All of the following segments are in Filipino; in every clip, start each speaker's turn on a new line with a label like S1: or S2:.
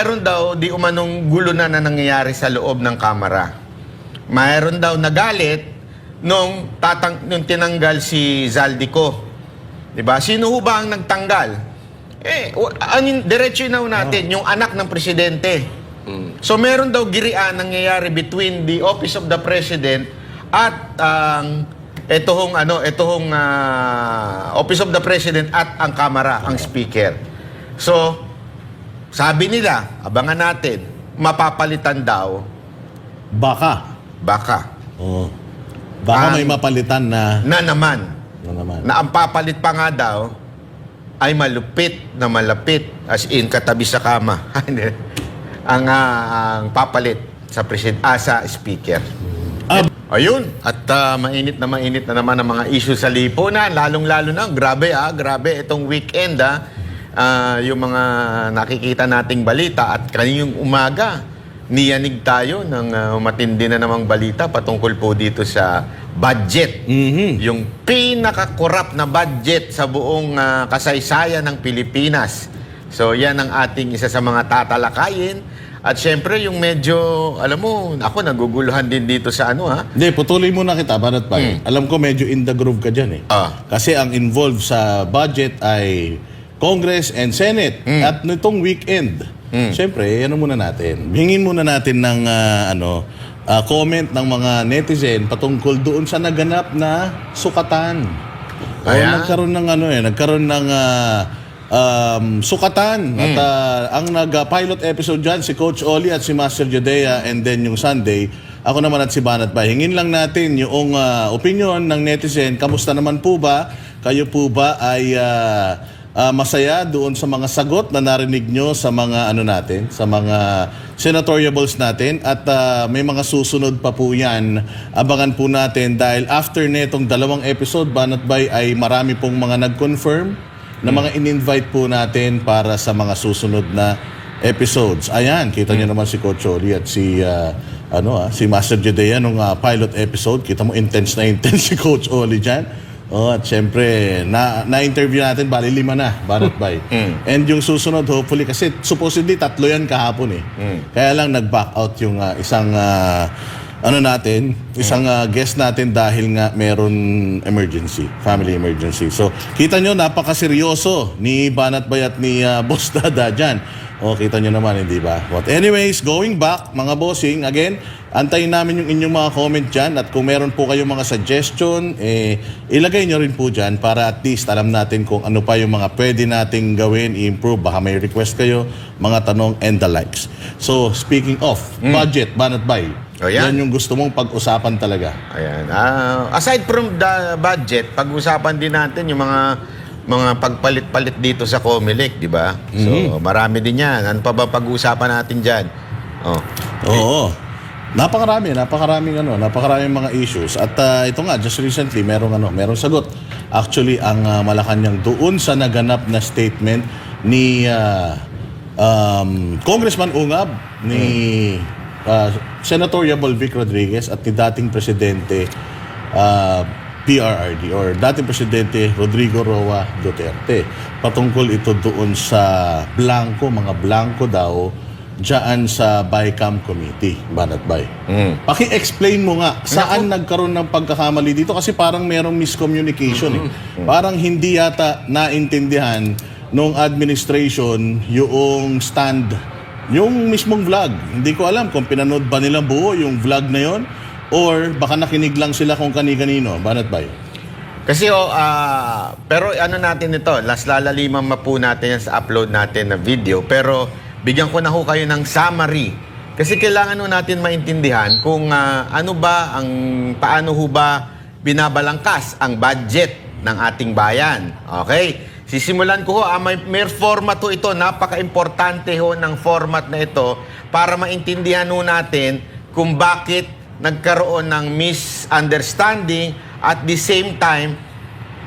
S1: Mayroon daw di umanong gulo na nangyayari sa loob ng Kamara. Mayroon daw nagalit nung tinanggal si Zaldico. 'Di ba? Sino ho ba ang nagtanggal? Diretso na natin, yung anak ng presidente. So meron daw girian nangyayari between the Office of the President at Office of the President at ang Kamara, ang Speaker. So, sabi nila, abangan natin, mapapalitan daw.
S2: Baka. Oo. Baka may mapalitan na...
S1: Na naman. Na ang papalit pa nga daw ay malupit na malapit, as in katabi sa kama. ang papalit sa sa speaker. Ayun, at mainit na naman ang mga issue sa lipunan, lalong-lalo na, grabe itong weekend yung mga nakikita nating balita at kanyang umaga, niyanig tayo ng matindi na namang balita patungkol po dito sa budget. Yung pinaka-corrupt na budget sa buong kasaysayan ng Pilipinas. So yan ang ating isa sa mga tatalakayin. At syempre yung medyo, alam mo, ako naguguluhan din dito sa
S2: Hindi, putuloy muna kita, Banat pa. Alam ko medyo in the groove ka dyan Kasi ang involved sa budget ay Congress and Senate. At nitong weekend, syempre, muna natin. Hingin muna natin ng comment ng mga netizen patungkol doon sa naganap na sukatan. Nagkaroon ng sukatan. At ang nag-pilot episode dyan, si Coach Oli at si Master Judea, and then yung Sunday, ako naman at si Banat pa. Hingin lang natin yung opinion ng netizen. Kamusta naman po ba? Kayo po ba ay masaya doon sa mga sagot na narinig nyo sa mga sa mga senatoriables natin? At may mga susunod pa po yan. Abangan po natin dahil after netong 2 episode, Banat Bay, ay marami pong mga nag-confirm na mga in-invite po natin para sa mga susunod na episodes. Ayan, kita nyo naman si Coach Oli at si Master Judea nung pilot episode. Kita mo intense si Coach Oli dyan. At syempre, na-interview natin, bali 5 na, Banat Bay. And yung susunod, hopefully, kasi supposedly 3 yan kahapon Kaya lang nag-back out yung isang isang guest natin dahil nga meron family emergency. So, kita nyo, napakaseryoso ni Banat Bay at ni Boss Dada dyan. Kita nyo naman, hindi ba? But anyways, going back, mga bossing, again, antayin namin yung inyong mga comment dyan at kung meron po kayong mga suggestion, ilagay nyo rin po dyan para at least alam natin kung ano pa yung mga pwede nating gawin, i-improve, baka may request kayo, mga tanong and the likes. So, speaking of budget, Banat Bay, yan yung gusto mong pag-usapan talaga.
S1: Ayan. Aside from the budget, pag-usapan din natin yung mga pagpalit-palit dito sa Comelec, di ba? So, marami din yan. Ano pa ba pag-uusapan natin dyan?
S2: Oo. Napakaraming mga issues. At ito nga, just recently, merong sagot. Actually, ang Malacanang doon sa naganap na statement ni Congressman Ungab, ni Senatoriable Vic Rodriguez at ni dating Presidente PRRD or dating Presidente Rodrigo Roa Duterte. Patungkol ito doon sa mga blanco daw dyan sa BICAM Committee, Banat Bay. Paki-explain mo nga, saan nagkaroon ng pagkakamali dito? Kasi parang merong miscommunication Parang hindi yata naintindihan nung administration yung stand, yung mismong vlog. Hindi ko alam kung pinanood ba nila buo yung vlog na yon or baka nakinig lang sila kung kani-kanino. Banat Bay?
S1: Kasi pero natin ito, lalaliman po natin yan sa upload natin na video, pero bigyan ko na ho kayo ng summary. Kasi kailangan natin maintindihan kung paano ho ba binabalangkas ang budget ng ating bayan. Okay? Sisimulan ko ho, may format ho ito, napaka-importante ho ng format na ito para maintindihan ho natin kung bakit nagkaroon ng misunderstanding at the same time,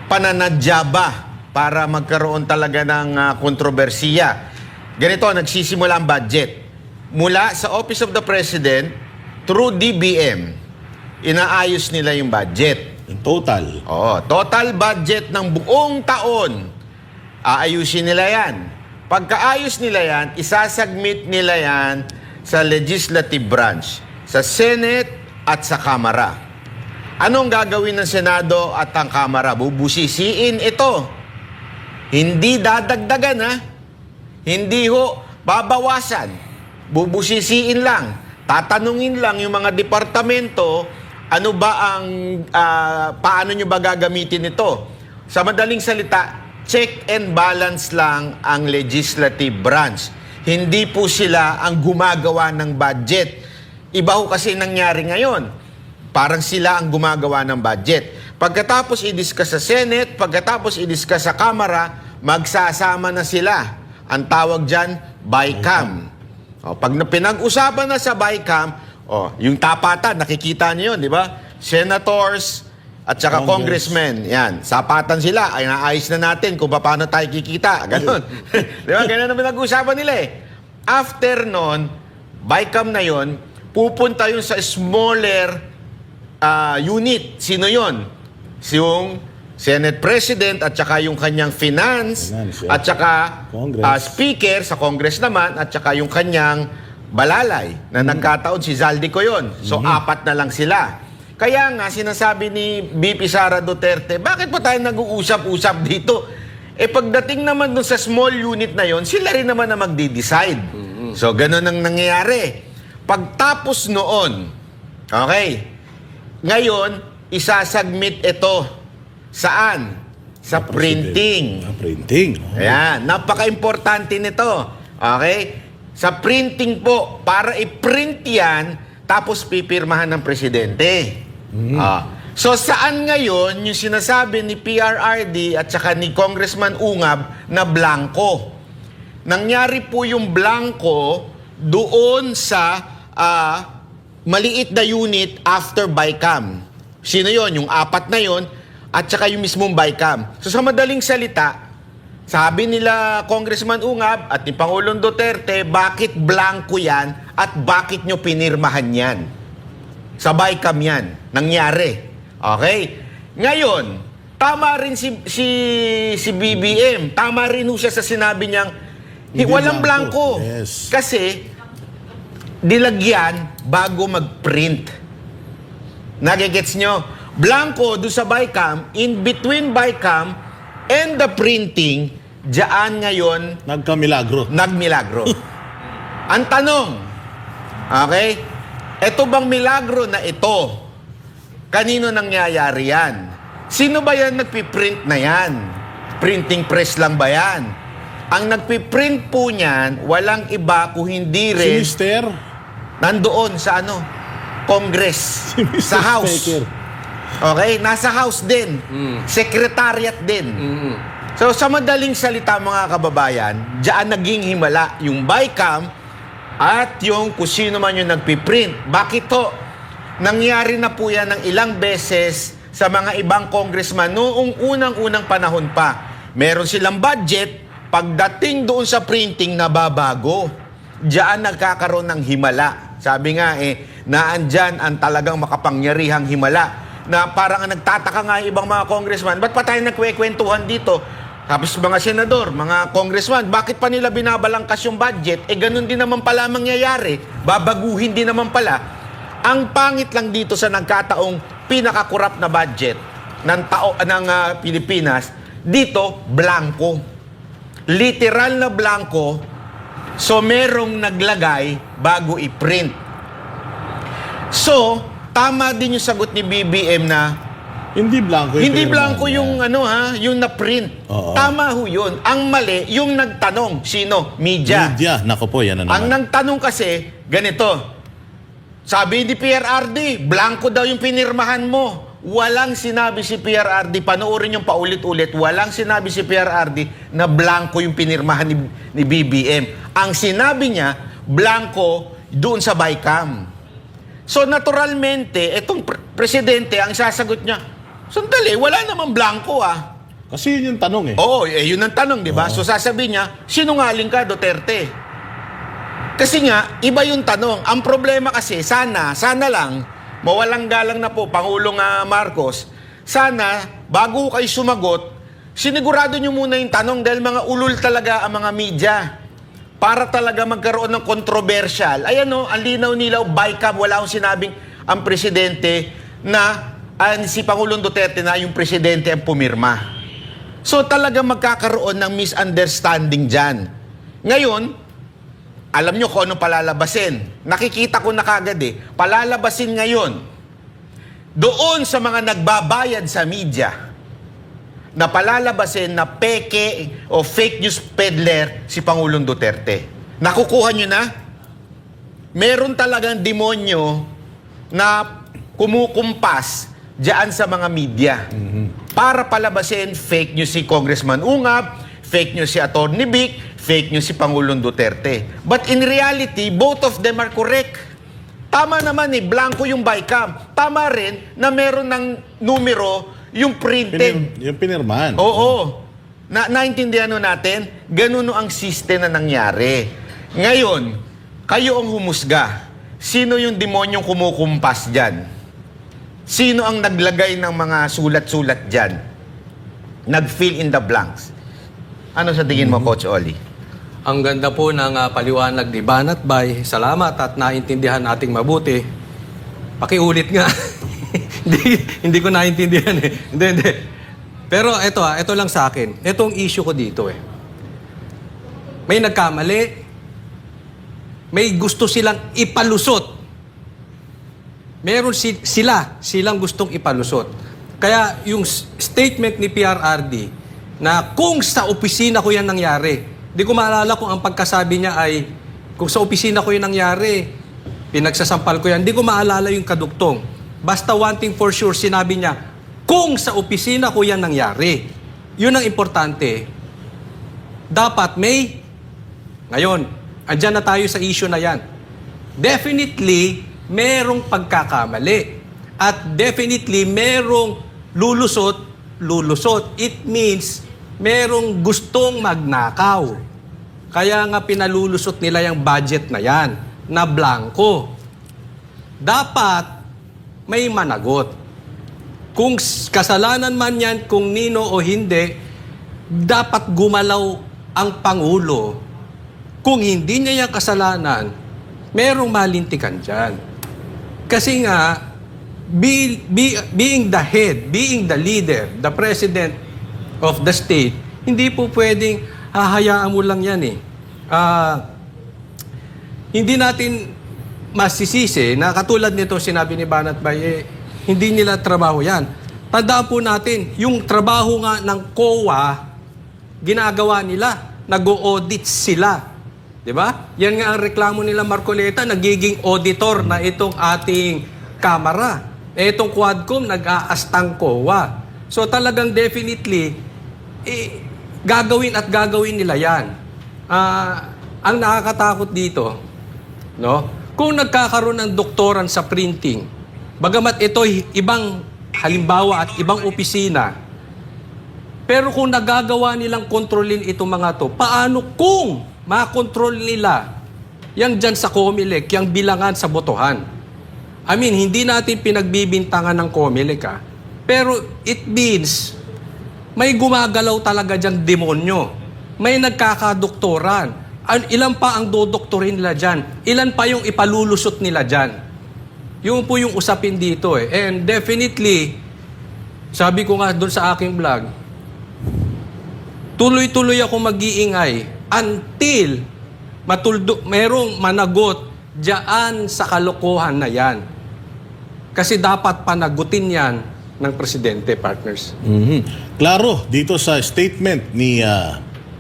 S1: pananadya ba para magkaroon talaga ng kontrobersiya. Ganito, nagsisimula ang budget. Mula sa Office of the President through DBM, inaayos nila yung budget.
S2: In total?
S1: Oo, total budget ng buong taon. Aayusin nila yan. Pagkaayos nila yan, isasubmit nila yan sa legislative branch, sa Senate at sa Kamara. Anong gagawin ng Senado at ang Kamara? Bubusisiin ito. Hindi dadagdagan, ha? Hindi ho babawasan. Bubusisiin lang. Tatanungin lang yung mga departamento, ano ba ang, paano nyo ba gagamitin ito? Sa madaling salita, check and balance lang ang legislative branch. Hindi po sila ang gumagawa ng budget. Iba ho kasi nangyari ngayon. Parang sila ang gumagawa ng budget. Pagkatapos i-discuss sa Senate, pagkatapos i-discuss sa Kamara, magsasama na sila. Ang tawag dyan, BICAM. O, pag pinag-usapan na sa BICAM, yung tapatan, nakikita niyo yun, di ba? Senators, at saka congressmen, yan, sapatan sila, ay naayos na natin kung paano tayo kikita. Ganon. Di ba? Ganun na pinag-usapan nila eh. After nun, BICAM na yon, pupunta yun sa smaller unit. Sino yon? Yung Senate President at saka yung kanyang finance at saka speaker sa Congress naman at saka yung kanyang balalay na nagkataon si Zaldico yon. So, apat na lang sila. Kaya nga, sinasabi ni VP Sara Duterte, bakit pa tayo nag-uusap-usap dito? Eh, pagdating naman dun sa small unit na yon, sila rin naman na magdi-decide. So, ganun ang nangyayari. Pagtapos noon, okay, ngayon, isasubmit ito. Saan? Sa printing.
S2: Printing.
S1: Ayan, napaka-importante nito. Okay? Sa printing po, para i-print yan, tapos pipirmahan ng presidente. So saan ngayon yung sinasabi ni PRRD at saka ni Congressman Ungab na blanco? Nangyari po yung blanco doon sa maliit na unit after BICAM. Sino yon? Yung apat na yon at saka yung mismong BICAM. So sa madaling salita, sabi nila Congressman Ungab at ni Pangulong Duterte, bakit blanco yan at bakit nyo pinirmahan yan? Sa BICAM yan. Nangyari. Okay? Ngayon, tama rin si BBM. Tama rin ho siya sa sinabi niyang walang blanco.
S2: Yes.
S1: Kasi dilagyan bago mag-print. Nagigets nyo? Blanco do sa BICAM, in between BICAM and the printing, diyan ngayon
S2: Nagkamilagro.
S1: Ang tanong, okay, eto bang milagro na ito, kanino nangyayari yan? Sino ba yan nagpiprint na yan? Printing press lang ba yan? Ang nagpiprint po niyan, walang iba kung hindi
S2: Si
S1: rin
S2: Mister.
S1: nandoon sa Congress,
S2: Si Mr.
S1: sa House.
S2: Speaker.
S1: Okay? Nasa House din. Secretariat din. So, sa madaling salita mga kababayan, diyan naging himala yung BICAM at yung kung sino man yung nagpiprint. Bakit to? Nangyari na po yan ng ilang beses sa mga ibang congressman noong unang-unang panahon pa. Meron silang budget, pagdating doon sa printing, nababago. Diyan nagkakaroon ng himala. Sabi nga naandyan ang talagang makapangyarihang himala. Na parang nagtataka nga yung ibang mga congressman, ba't pa tayo nagkwekwentuhan dito? Tapos mga senador, mga congressman, bakit pa nila binabalangkas yung budget? Ganun din naman pala mangyayari. Babaguhin din naman pala. Ang pangit lang dito sa nagkataong pinakakurap na budget ng Pilipinas, dito, blanco. Literal na blanco, so merong naglagay bago i-print. So, tama din yung sagot ni BBM na
S2: Hindi blanco yung
S1: hindi
S2: pinirmahan
S1: blanco
S2: niya.
S1: yung yung na-print.
S2: Oo.
S1: Tama ho yun. Ang mali, yung nagtanong. Sino? Media.
S2: Media. Nako po, yan na
S1: Ang
S2: naman.
S1: nagtanong kasi, ganito. Sabi ni PRRD, blanco daw yung pinirmahan mo. Walang sinabi si PRRD, panoorin yung paulit-ulit, walang sinabi si PRRD na blanco yung pinirmahan ni BBM. Ang sinabi niya, blanco doon sa BICAM. So naturalmente, itong presidente, ang sasagot niya, sandali, wala namang blanco
S2: Kasi yun yung tanong eh.
S1: Oo, yun ang tanong, di ba? So sasabihin niya, sinungaling ka, Duterte. Kasi nga, iba yung tanong. Ang problema kasi, sana lang, mawalang galang na po, Pangulong Marcos, sana, bago kayo sumagot, sinigurado nyo muna yung tanong dahil mga ulul talaga ang mga media. Para talaga magkaroon ng controversial. Ayan o, ang linaw-nilaw, BICAM, wala akong sinabing ang presidente na si Pangulong Duterte na yung presidente ang pumirma. So talaga magkakaroon ng misunderstanding dyan. Ngayon, alam nyo kung ano palalabasin. Nakikita ko na kagad palalabasin ngayon doon sa mga nagbabayad sa media na palalabasin na peke o fake news peddler si Pangulong Duterte. Nakukuha nyo na? Meron talagang demonyo na kumukumpas diyan sa mga media para palabasin fake news si Congressman Ungab, fake news si Atty. Vic, fake news si Pangulong Duterte. But in reality, both of them are correct. Tama naman blanco yung BICAM. Tama rin na meron ng numero yung printed.
S2: Yung pinirmahan.
S1: Oo. Naintindihan natin, ganun ang system na nangyari. Ngayon, kayo ang humusga. Sino yung demonyong kumukumpas dyan? Sino ang naglagay ng mga sulat-sulat dyan? Nag-fill in the blanks. Ano sa tingin mo, Coach Oli?
S3: Ang ganda po ng paliwanag ni Banat Bay. Salamat at naintindihan nating mabuti. Pakiulit nga. hindi ko naintindihan Hindi. Pero ito lang sa akin. Itong issue ko dito May nagkamali. May gusto silang ipalusot. Meron silang gustong ipalusot. Kaya yung statement ni PRRD na kung sa opisina ko yan nangyari, di ko maalala kung ang pagkasabi niya ay kung sa opisina ko yan nangyari, pinagsasampal ko yan. Di ko maalala yung kadugtong. Basta one thing for sure, sinabi niya, kung sa opisina ko yan nangyari. Yun ang importante. Dapat ngayon, andyan na tayo sa issue na yan. Definitely, merong pagkakamali. At definitely, merong lulusot. It means, merong gustong magnakaw. Kaya nga pinalulusot nila yung budget na yan, na blanco. Dapat, may managot. Kung kasalanan man yan, kung nino o hindi, dapat gumalaw ang Pangulo. Kung hindi niya yung kasalanan, merong malintikan dyan. Kasi nga, being the head, being the leader, the president of the state, hindi po pwedeng hahayaan mo lang yan hindi natin masisisi na katulad nito sinabi ni Banat Bay, hindi nila trabaho yan. Tandaan po natin, yung trabaho nga ng COA, ginagawa nila, nag-o-audit sila. Diba? Yan nga ang reklamo nila Marcoleta, nagiging auditor na itong ating kamara. Itong Quadcom, nag-aastang COA. So talagang definitely, gagawin nila yan. Ang nakakatakot dito, kung nagkakaroon ng doktoran sa printing, bagamat ito'y ibang halimbawa at ibang opisina, pero kung nagagawa nilang kontrolin itong mga to, paano kung makontrol nila yang dyan sa COMELEC, yung bilangan sa botohan? I mean, hindi natin pinagbibintangan ng COMELEC pero it means may gumagalaw talaga dyan demonyo. May nagkakadoktoran. Ilan pa ang dodoktorin nila dyan? Ilan pa yung ipalulusot nila dyan? Yun po yung usapin dito And definitely, sabi ko nga doon sa aking vlog, tuloy-tuloy ako mag-iingay until merong managot dyan sa kalokohan na yan. Kasi dapat panagutin yan ng presidente, partners.
S2: Klaro, dito sa statement ni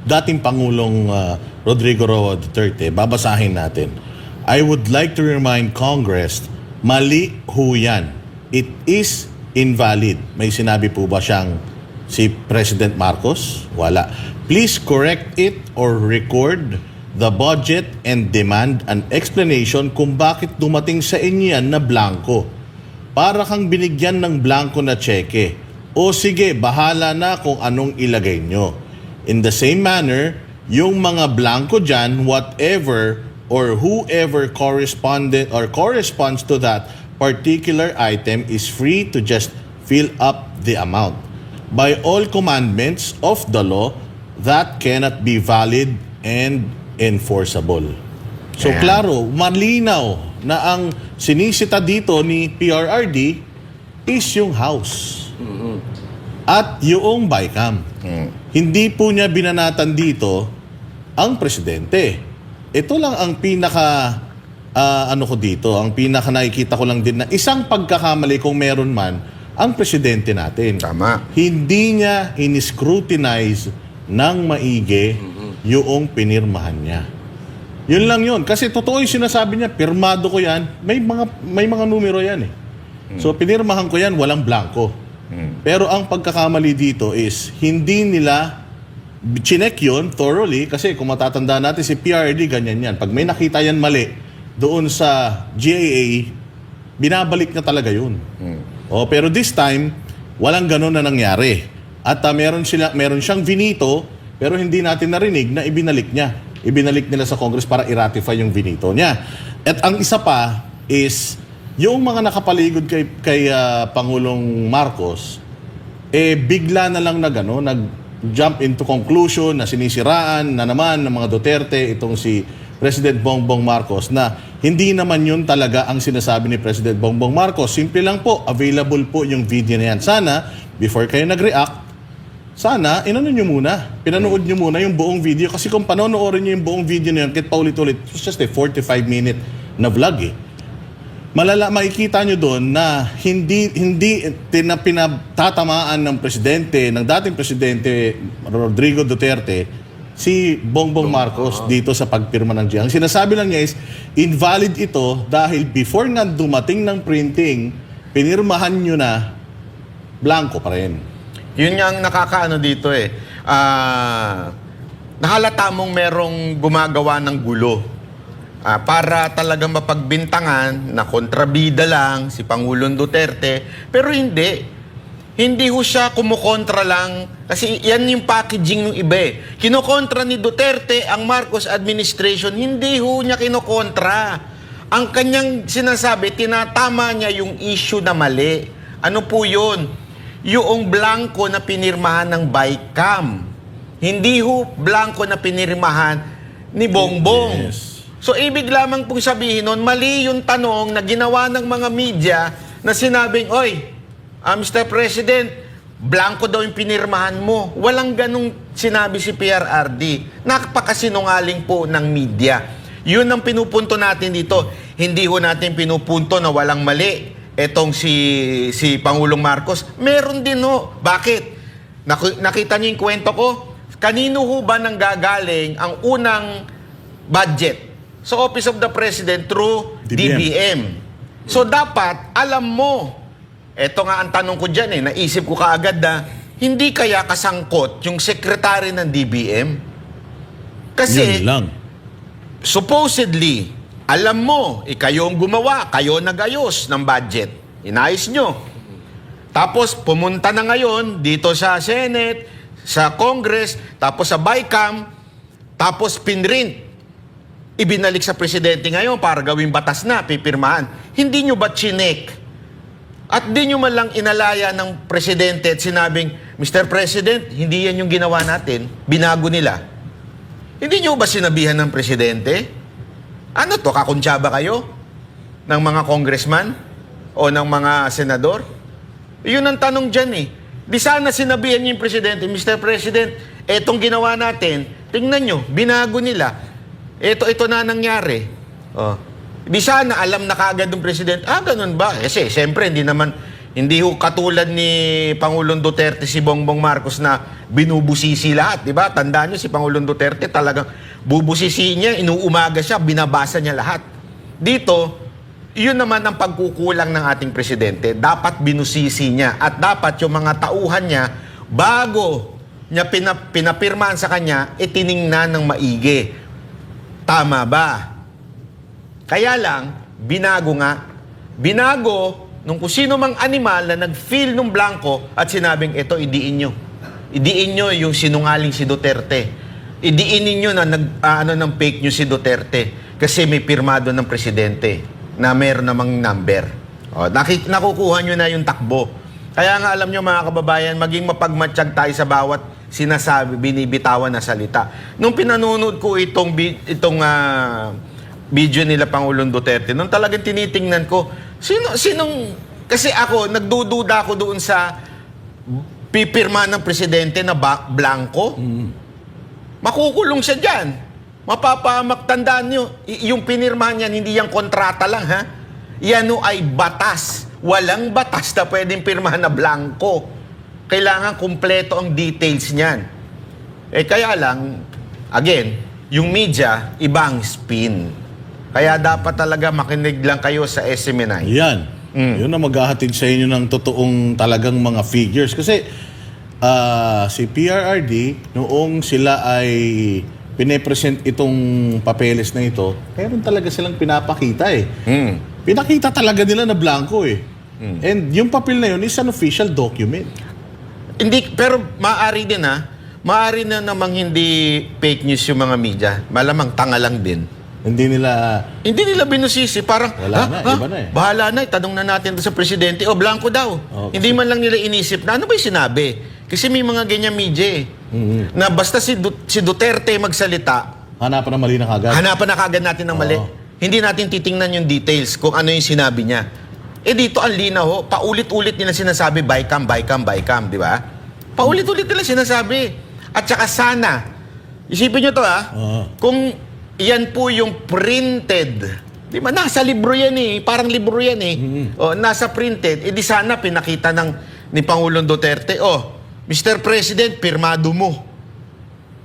S2: dating Pangulong Rodrigo Roa Duterte, babasahin natin. I would like to remind Congress, mali ho yan. It is invalid. May sinabi po ba siyang si President Marcos? Wala. Please correct it or record the budget and demand an explanation kung bakit dumating sa inyo yan na blanco. Para kang binigyan ng blanco na cheque. O sige, bahala na kung anong ilagay nyo. In the same manner, yung mga blanco dyan, whatever or whoever corresponds to that particular item is free to just fill up the amount. by all commandments of the law that cannot be valid and enforceable. So
S1: Ayan.
S2: klaro, malinaw na ang sinisita dito ni PRRD is yung House at yung BICAM. Hindi po niya binanatan dito ang presidente. Ito lang ang pinaka ano ko dito, ang pinaka nakikita ko lang din na isang pagkakamali kung meron man ang presidente natin.
S1: Tama.
S2: Hindi niya in-scrutinize ng maigi yung pinirmahan niya. Yun lang yun. Kasi totoo yung sinasabi niya, pirmado ko yan, may mga numero yan eh. So pinirmahan ko yan, walang blanco. Pero ang pagkakamali dito is, hindi nila chinek yun thoroughly, kasi kung matatanda natin si PRD, ganyan yan. Pag may nakita yan mali doon sa GAA, binabalik na talaga yun. Pero this time, walang ganun na nangyari. At meron siyang vinito, pero hindi natin narinig na ibinalik niya. Ibinalik nila sa Congress para i-ratify yung vinito niya. At ang isa pa is, yung mga nakapaligid kay Pangulong Marcos, bigla na lang nag-jump into conclusion na sinisiraan na naman ng mga Duterte itong si President Bongbong Marcos na hindi naman yun talaga ang sinasabi ni President Bongbong Marcos. Simple lang po, available po yung video na yan. Sana, before kayo nag-react, sana, pinanood nyo muna yung buong video. Kasi kung panonoorin nyo yung buong video na yun, kahit paulit-ulit, it's just a 45-minute na vlog eh. Makikita nyo doon na hindi pinatatamaan ng presidente, ng dating presidente Rodrigo Duterte, si Bongbong Marcos dito sa pagpirma ng GIA. Ang sinasabi lang niya is, invalid ito dahil before nga dumating ng printing, pinirmahan nyo na, blanco pa rin.
S1: Yun nga ang nakakaano dito eh. Nahalata mong merong gumagawa ng gulo. Para talagang mapagbintangan na kontrabida lang si Pangulong Duterte. Pero hindi. Hindi ho siya kumukontra lang. Kasi yan yung packaging ng iba eh. Kinokontra ni Duterte ang Marcos administration. Hindi ho niya kinokontra. Ang kanyang sinasabi, tinatama niya yung issue na mali. Ano po yun? Yung blanco na pinirmahan ng BICAM. Hindi ho blanco na pinirmahan ni Bongbong.
S2: Yes.
S1: So, ibig lamang pong sabihin nun, mali yung tanong na ginawa ng mga media na sinabing, oy, Mr. President, blanco daw yung pinirmahan mo. Walang ganong sinabi si PRRD. Napakasinungaling po ng media. Yun ang pinupunto natin dito. Hindi ho natin pinupunto na walang mali. Etong si Pangulong Marcos, meron din ho. Bakit? Nakita niyo yung kwento ko? Kanino ho ba nanggagaling ang unang budget? Sa Office of the President through DBM. So dapat, alam mo, eto nga ang tanong ko dyan naisip ko kaagad na, hindi kaya kasangkot yung sekretary ng DBM? Kasi,
S2: Yun lang.
S1: supposedly, alam mo, kayo ang gumawa, kayo nag-ayos ng budget. Inayos nyo. Tapos, pumunta na ngayon dito sa Senate, sa Congress, tapos sa BICAM, tapos pinrint. Ibinalik sa presidente ngayon para gawing batas na, pipirmahan. Hindi nyo ba chinek? At di nyo man lang inalaya ng presidente at sinabing, Mr. President, hindi yan yung ginawa natin. Binago nila. Hindi nyo ba sinabihan ng presidente? Ano to, kakuntsaba kayo? Ng mga congressman? O ng mga senador? Yun ang tanong dyan eh. Di sana sinabihan niyo yung presidente, Mr. President, etong ginawa natin, tingnan nyo, binago nila. Ito na nangyari. Di sana alam na kaagad ng presidente, ganun ba? Kasi siyempre, hindi ho katulad ni Pangulong Duterte si Bongbong Marcos na binubusisi lahat. Diba? Tandaan nyo, si Pangulong Duterte talagang bubusisi niya, inuumaga siya, binabasa niya lahat. Dito, yun naman ang pagkukulang ng ating presidente. Dapat binusisi niya at dapat yung mga tauhan niya, bago niya pinapirmahan sa kanya, itiningnan ng maigi. Tama ba? Kaya lang, binago nga. Binago nung kung sino mang animal na nag-fill nung blanco at sinabing, ito, idiin nyo. Idiin nyo yung sinungaling si Duterte. Idiin ninyo na ng fake news si Duterte kasi may pirmado ng presidente na meron namang number. Nakukuha nyo na yung takbo. Kaya nga alam nyo mga kababayan, maging mapagmatsyag tayo sa bawat sinasabi, binibitawan na salita. Nung pinanonood ko itong video nila Pangulong Duterte, nung talagang tinitingnan ko, kasi ako, nagdududa ako doon sa pipirma ng presidente na blanco. Makukulong siya dyan. Mapapahamak, tandaan nyo, yung pinirmahan niyan, hindi yung kontrata lang, ha? Yan ay batas. Walang batas na pwedeng pirmahan na blanco. Kailangan kumpleto ang details niyan. Kaya lang, again, yung media, ibang spin. Kaya dapat talaga makinig lang kayo sa SMNI.
S2: Yan. Yun na maghahatid sa inyo ng totoong talagang mga figures. Kasi si PRRD, noong sila ay pinepresent itong papeles na ito, meron talaga silang pinapakita eh. Pinakita talaga nila na blanco eh. And yung papel na yun is an official document.
S1: Hindi, pero maaari din maaari na namang hindi fake news yung mga media. Malamang tanga lang din.
S2: Hindi nila
S1: binusisi. Parang,
S2: wala na, iba na eh.
S1: Bahala na, tanong na natin sa presidente, blanco daw.
S2: Okay.
S1: Hindi man lang nila inisip na, ano ba yung sinabi? Kasi may mga ganyan media eh. Na basta si Duterte magsalita,
S2: hanapan na mali na kagad.
S1: hanapan na kagad natin ng mali. Hindi natin titingnan yung details kung ano yung sinabi niya. Dito ang linaw, paulit-ulit nila sinasabi, bycam, di ba? Paulit-ulit nila sinasabi. At saka sana, isipin nyo to kung yan po yung printed, di ba? Nasa libro yan eh, parang libro yan eh. Nasa printed, di sana pinakita ni Pangulong Duterte, Mr. President, pirmado mo.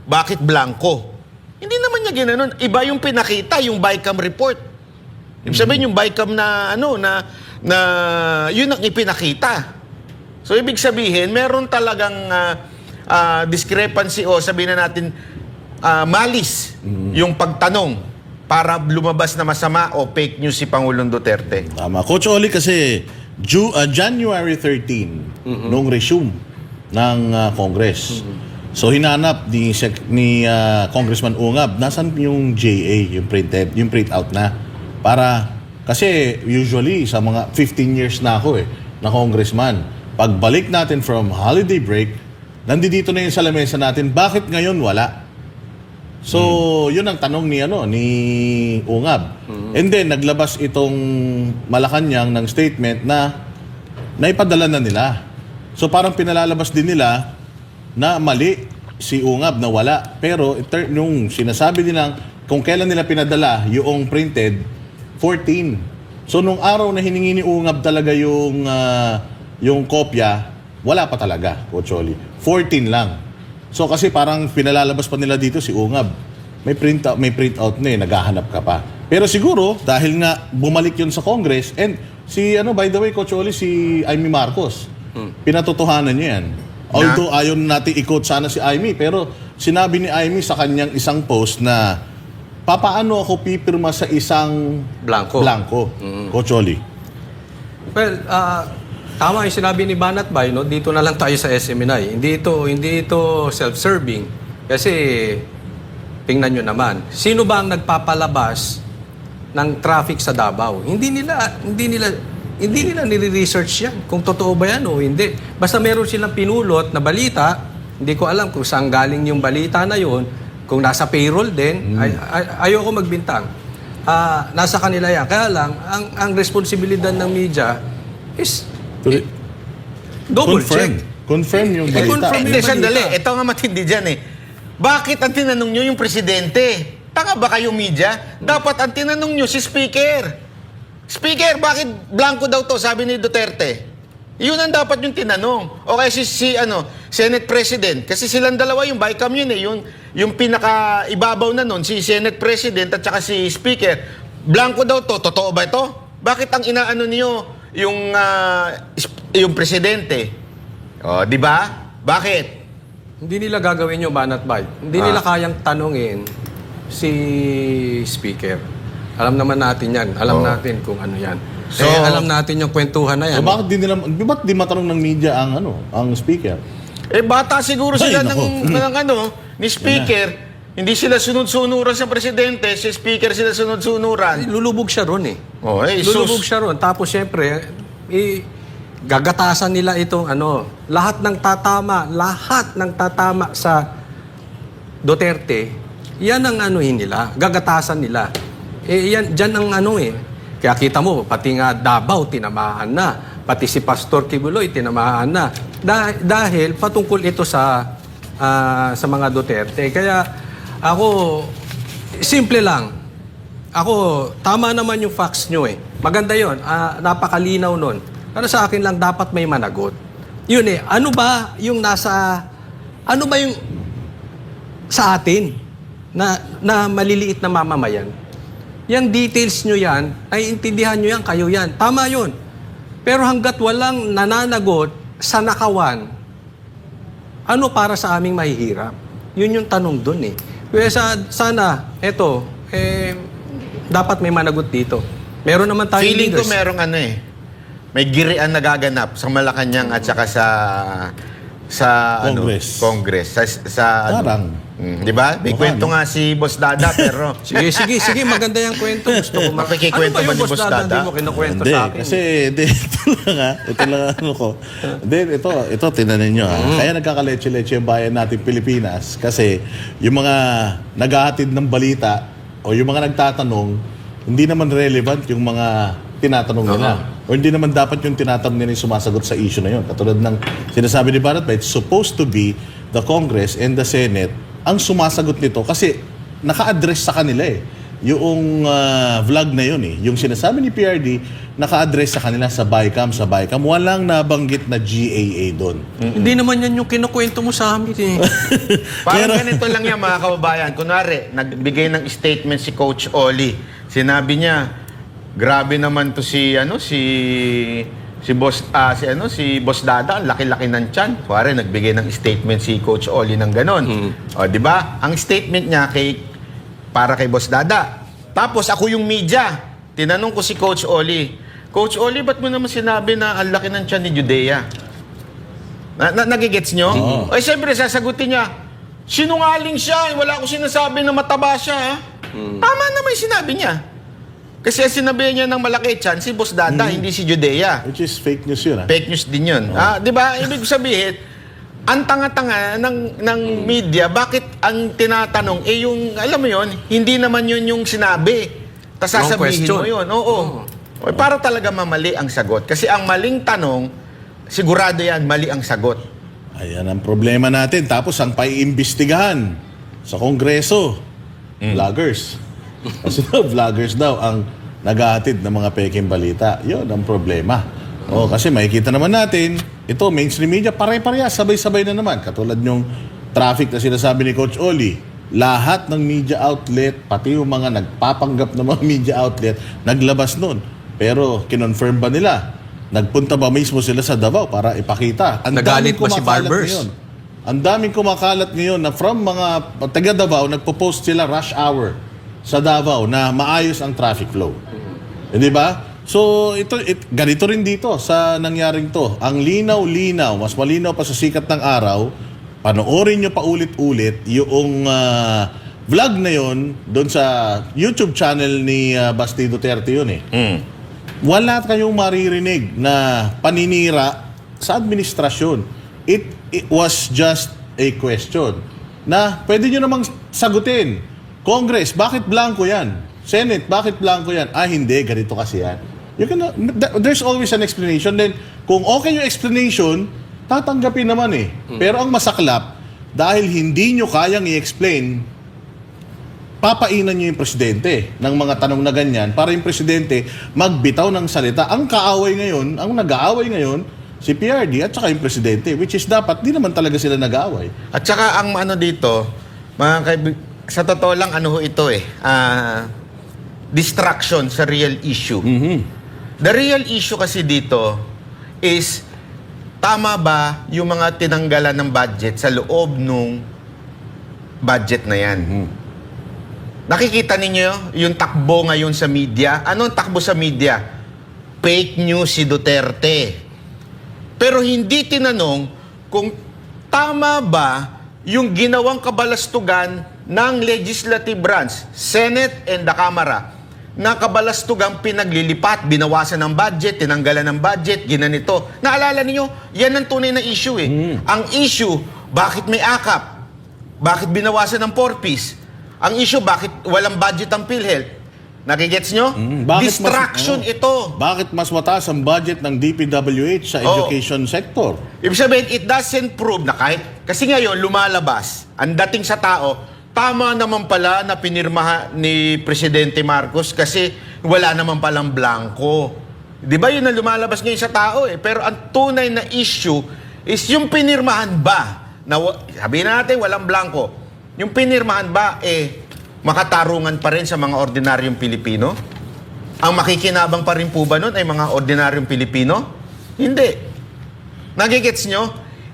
S1: Bakit blanco? Hindi naman niya ginanon. Iba yung pinakita, yung bycam report. Ibig sabihin yung bycam na yun ang ipinakita. So ibig sabihin, meron talagang discrepancy o sabihin na natin malis yung pagtanong para lumabas na masama o fake news si Pangulong Duterte.
S2: Tama. Coach Oli, kasi January 13, nung resume ng Congress. So hinanap ni Congressman Ungab, nasan yung JA, yung print out na. Para, kasi usually sa mga 15 years na ako na congressman, pagbalik natin from holiday break, nandito na yung sa lamesa natin, bakit ngayon wala? So, yun ang tanong ni Ungab. And then, naglabas itong Malacanang ng statement na naipadala na nila. So, parang pinalalabas din nila na mali si Ungab na wala. Pero, nung sinasabi nilang kung kailan nila pinadala yung printed, 14. So, nung araw na hiningi ni Ungab talaga yung kopya, wala pa talaga, Coach Oli. 14 lang. So kasi parang pinalalabas pa nila dito si Ungab. May print out na naghahanap ka pa. Pero siguro dahil nga bumalik 'yun sa Congress, and by the way, Coach Oli, si Amy Marcos. Pinatotohanan niya 'yan. Although ayon natin i-quote sana si Amy, pero sinabi ni Amy sa kanyang isang post na papaano ako pipirma sa isang blanco. Coach Oli.
S3: Well, tama yung sinabi ni Banat Bay, no? Dito na lang tayo sa SMNI. Hindi ito self-serving. Kasi, tingnan nyo naman, sino ba ang nagpapalabas ng traffic sa Davao? Hindi nila nire-research yan kung totoo ba yan o hindi. Basta meron silang pinulot na balita, hindi ko alam kung saan galing yung balita na yon, kung nasa payroll din, ayoko magbintang. Nasa kanila yan. Kaya lang, ang responsibilidad ng media is double check.
S2: Confirm yung balita.
S1: Hindi, sandali. Ito nga matindi dyan Bakit ang tinanong nyo yung presidente? Tanga ba kayo media? Dapat ang tinanong nyo si Speaker. Speaker, bakit blanco daw to? Sabi ni Duterte. Yun ang dapat yung tinanong. O kaya si Senate President. Kasi silang dalawa yung bycam yun yung pinaka-ibabaw na nun, si Senate President at saka si Speaker. Blanco daw to. Totoo ba ito? Bakit ang inaano niyo yung presidente? Di ba? Bakit?
S3: Hindi nila gagawin yung Banat Bay. Hindi nila kayang tanungin si Speaker. Alam naman natin yan. Alam natin kung ano yan. So, alam natin yung kwentuhan na yan.
S2: So bakit di matanong ng media ang Speaker?
S1: Bata siguro sila ni Speaker. Hindi sila sunod-sunuran sa presidente, si Speaker sila sunod-sunuran.
S3: Lulubog siya ron
S1: lulubog
S3: siya ron. Tapos siyempre, gagatasan nila itong lahat ng tatama sa Duterte, yan ang nila, gagatasan nila. Diyan ang Kaya kita mo, pati nga Davao, tinamaan na. Pati si Pastor Kibuloy, tinamaan na. Dahil patungkol ito sa mga Duterte. Kaya ako, simple lang. Ako, tama naman yung facts nyo Maganda yon, napakalinaw nun. Pero sa akin lang, dapat may managot. Yun ano ba yung sa atin na maliliit na mamamayan? Yung details nyo yan, ay intindihan nyo yan, kayo yan. Tama yun. Pero hanggat walang nananagot sa nakawan, ano para sa aming mahihirap? Yun yung tanong dun Kaya sana, dapat may managot dito. Meron naman tayong
S1: Feeling ko
S3: leaders.
S1: merong may girian na gaganap sa Malacanang at saka sa
S2: Congress.
S1: Congress.
S2: Parang.
S1: Di ba? May kwento nga si Boss Dada, pero
S3: Sige, maganda yung kwento. Gusto ko
S1: Makikikwento ba ni Boss Dada?
S3: Hindi mo kinukwento
S2: Hindi,
S3: sa akin.
S2: kasi ito lang ko. Ito tinanin nyo Kaya nagkakaleche-leche yung bayan natin Pilipinas kasi yung mga naghahatid ng balita o yung mga nagtatanong, hindi naman relevant yung mga tinatanong nila. O hindi naman dapat yung tinatanong nila yung sumasagot sa issue na yun. Katulad ng sinasabi ni Barat, it's supposed to be the Congress and the Senate ang sumasagot nito kasi naka-address sa kanila yung vlog na yun Yung sinasabi ni PRD, naka-address sa kanila sa BICAM. Walang nabanggit na GAA doon.
S3: Hindi naman yan yung kinukwento mo sa amin
S1: parang ganito lang yan mga kababayan. Kunwari, nagbigay ng statement si Coach Oli. Sinabi niya, grabe naman to si Boss Dada, ang laki-laki ng tiyan. Kuwari, nagbigay ng statement si Coach Oli ng ganon. O, di ba? Ang statement niya para kay Boss Dada. Tapos ako yung media. Tinanong ko si Coach Oli, Coach Oli, ba't mo naman sinabi na ang laki ng tiyan ni Judea? Nagigets nyo? O, siyempre, sasagutin niya, sinungaling siya. Wala akong sinasabi na mataba siya. Tama naman yung sinabi niya. Kasi sinabi niya ng malaki tiyan, si Boss Dada, hindi si Judea.
S2: Which is fake news yun
S1: Fake news din yun. Di ba? Ibig sabihin, ang tanga-tanga ng media, bakit ang tinatanong, yung, alam mo yun, hindi naman yun yung sinabi. Tapos sasabihin mo yun. Oo. Para talaga mamali ang sagot. Kasi ang maling tanong, sigurado yan, mali ang sagot.
S2: Ayan ang problema natin. Tapos ang paiimbestigahan sa Kongreso, vloggers. Kasi vloggers daw ang naghahatid ng mga peking balita. Yun ang problema. Kasi makikita naman natin, ito, mainstream media, pare-parehas, sabay-sabay na naman. Katulad yung traffic na sinasabi ni Coach Oli, lahat ng media outlet, pati yung mga nagpapanggap ng mga media outlet, naglabas nun. Pero kinonfirm ba nila? Nagpunta ba mismo sila sa Davao para ipakita?
S3: Nagalit ba si Barbers?
S2: Ang daming kumakalat ngayon na from mga taga Davao, nagpo-post sila rush hour sa Davao na maayos ang traffic flow. Di ba? So, ganito rin dito sa nangyaring to. Ang linaw-linaw, mas malinaw pa sa sikat ng araw, panoorin nyo pa ulit-ulit yung vlog na yon doon sa YouTube channel ni Basti Duterte yun Wala kayong maririnig na paninira sa administrasyon. It was just a question na pwede nyo namang sagutin. Congress, bakit blanco yan? Senate, bakit blanco yan? Hindi, ganito kasi yan. There's always an explanation. Then, kung okay yung explanation, tatanggapin naman Pero ang masaklap, dahil hindi nyo kayang i-explain, papainan nyo yung presidente ng mga tanong na ganyan para yung presidente magbitaw ng salita. Ang nag-aaway ngayon, si PRD at saka yung presidente, which is dapat, di naman talaga sila nag-aaway.
S1: At saka ang dito, sa totoo lang, ito distraction sa real issue. The real issue kasi dito is, tama ba yung mga tinanggalan ng budget sa loob nung budget na yan? Nakikita ninyo yung takbo ngayon sa media? Ano ang takbo sa media? Fake news si Duterte. Pero hindi tinanong kung tama ba yung ginawang kabalastugan ng legislative branch, Senate and the Camara, nakabalastugang pinaglilipat, binawasan ng budget, tinanggalan ng budget, ginanito. Naalala niyo, yan ang tunay na issue eh. Ang issue, bakit may akap? Bakit binawasan ng 4-piece? Ang issue, bakit walang budget ang PhilHealth? Nakigets nyo? Distraction ito.
S2: Bakit mas mataas ang budget ng DPWH sa education sector?
S1: Ibig sabihin, it doesn't prove na kahit, kasi ngayon lumalabas, ang dating sa tao, tama naman pala na pinirmahan ni Presidente Marcos kasi wala naman palang blanco. Di ba yun ang lumalabas ngayon sa tao eh? Pero ang tunay na issue is yung pinirmahan ba, na, sabihin na natin walang blanco, yung pinirmahan ba makatarungan pa rin sa mga ordinaryong Pilipino? Ang makikinabang pa rin po ba nun ay mga ordinaryong Pilipino? Hindi. Nagigets nyo?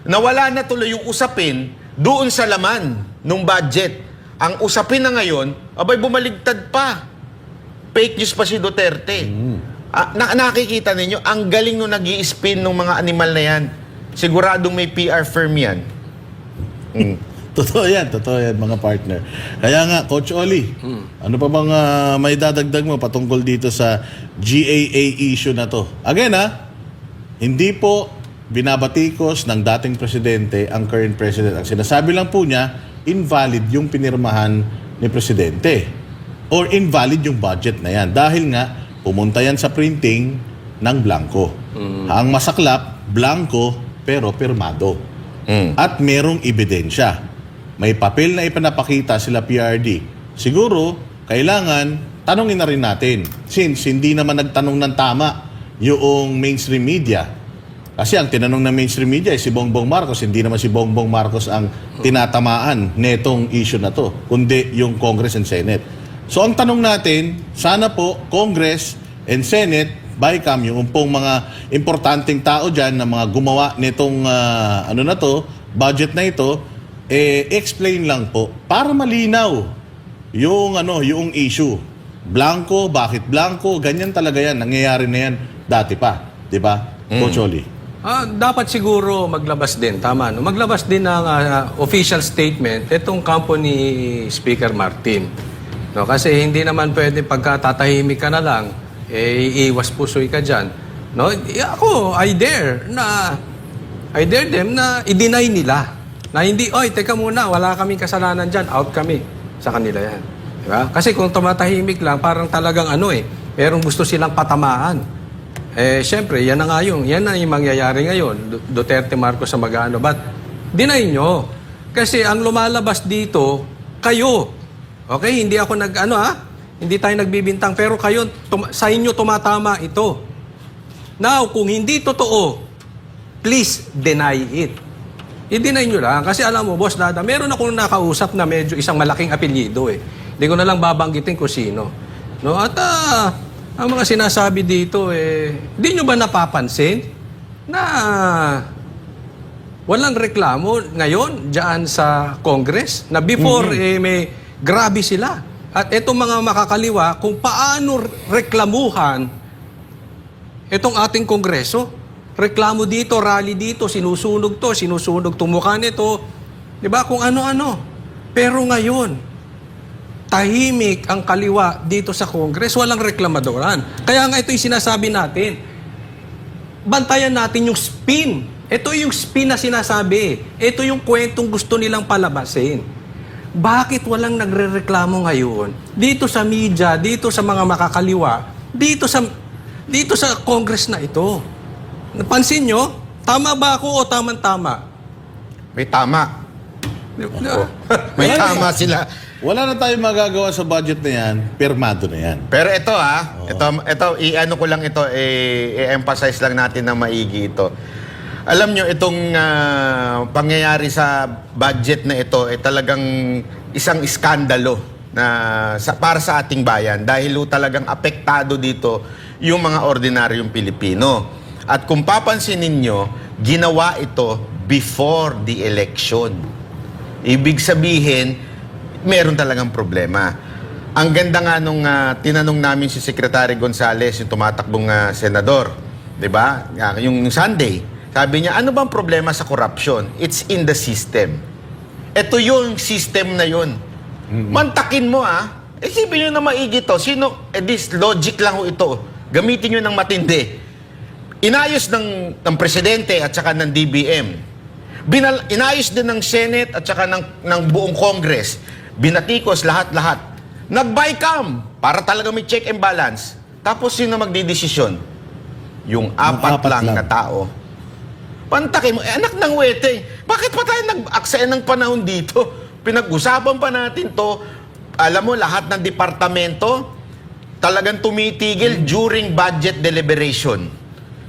S1: Nawala na tuloy yung usapin doon sa laman ng budget. Ang usapin na ngayon, abay bumaligtad pa. Fake news pa si Duterte. Nakikita ninyo, ang galing nung nag-i-spin ng mga animal na yan. Siguradong may PR firm yan.
S2: Totoo yan mga partner. Kaya nga, Coach Oli, ano pa bang may dadagdag mo patungkol dito sa GAA issue na to? Again hindi po binabatikos ng dating presidente ang current president. Ang sinasabi lang po niya, invalid yung pinirmahan ni presidente. Or invalid yung budget na yan. Dahil nga, pumunta yan sa printing ng blanco. Ang masaklap, blanco pero pirmado. At merong ebidensya. May papel na ipinapakita sila PRD. Siguro, kailangan tanongin na rin natin. Since hindi naman nagtanong ng tama yung mainstream media. Kasi ang tinanong ng mainstream media ay si Bongbong Marcos. Hindi naman si Bongbong Marcos ang tinatamaan netong issue na to, kundi yung Congress and Senate. So ang tanong natin, sana po Congress and Senate, BICAM, yung pong mga importanteng tao dyan na mga gumawa nitong budget na ito, explain lang po para malinaw yung issue. Blanco, bakit blanco? Ganyan talaga yan. Nangyayari na yan dati pa. Di ba? Coach Oli.
S3: Dapat siguro maglabas din, tama, no? Maglabas din ng official statement itong kampo ni Speaker Martin. No? Kasi hindi naman pwede pagkatatahimik ka na lang, iiwas pusoy ka dyan. No? Ako, I dare them na i-deny nila. Na hindi, oy, teka muna, wala kaming kasalanan dyan, out kami. Sa kanila yan. Diba? Kasi kung tumatahimik lang, parang talagang merong gusto silang patamaan. Siyempre, yan na yung mangyayari ngayon. Duterte Marcos sa mag-ano. But, deny nyo. Kasi ang lumalabas dito, kayo. Okay? Hindi ako hindi tayo nagbibintang. Pero kayo, sa inyo tumatama ito. Now, kung hindi totoo, please deny it. I-deny nyo lang. Kasi alam mo, Boss Dada, meron akong nakausap na medyo isang malaking apelyido Hindi ko na lang babanggitin kung sino. No? At, ang mga sinasabi dito, di nyo ba napapansin na walang reklamo ngayon dyan sa Congress? Na before, may grabe sila. At itong mga makakaliwa, kung paano reklamuhan itong ating Kongreso. Reklamo dito, rally dito, sinusunog tumukan ito. Diba? Kung ano-ano. Pero ngayon, tahimik ang kaliwa dito sa Congress, walang reklamadoran. Kaya nga ito yung sinasabi natin. Bantayan natin yung spin. Ito yung spin na sinasabi. Ito yung kwentong gusto nilang palabasin. Bakit walang nagrereklamo ngayon? Dito sa media, dito sa mga makakaliwa, dito sa Congress na ito. Napansin nyo? Tama ba ako o tamang-tama?
S1: May tama. May tama sila.
S2: Wala na tayong magagawa sa budget na yan, pirmado na yan.
S1: Pero ito ito i-ano ko lang ito, i-emphasize lang natin na maigi ito. Alam nyo, itong pangyayari sa budget na ito ay talagang isang iskandalo para sa ating bayan dahil talagang apektado dito yung mga ordinaryong Pilipino. At kung papansinin ninyo, ginawa ito before the election. Ibig sabihin, meron talagang problema. Ang ganda nga nung tinanong namin si Secretary Gonzales, yung tumatakbong senador, 'di ba? Yung Sunday. Sabi niya, ano bang problema sa corruption? It's in the system. Ito yung system na yun. Mantakin mo Isipin nyo na maigi to. Sino, this logic lang ho ito. Gamitin nyo ng matindi. Inayos ng presidente at saka ng DBM. Inayos din ng Senate at saka ng buong Congress. Binatikos lahat-lahat. Nag-BICAM para talaga may check and balance. Tapos sino magdidesisyon? Yung apat lang na tao. Pantakin mo, anak ng wete. Bakit pa tayo nag-aksaya ng panahon dito? Pinag-usapan pa natin to. Alam mo, lahat ng departamento talagang tumitigil during budget deliberation.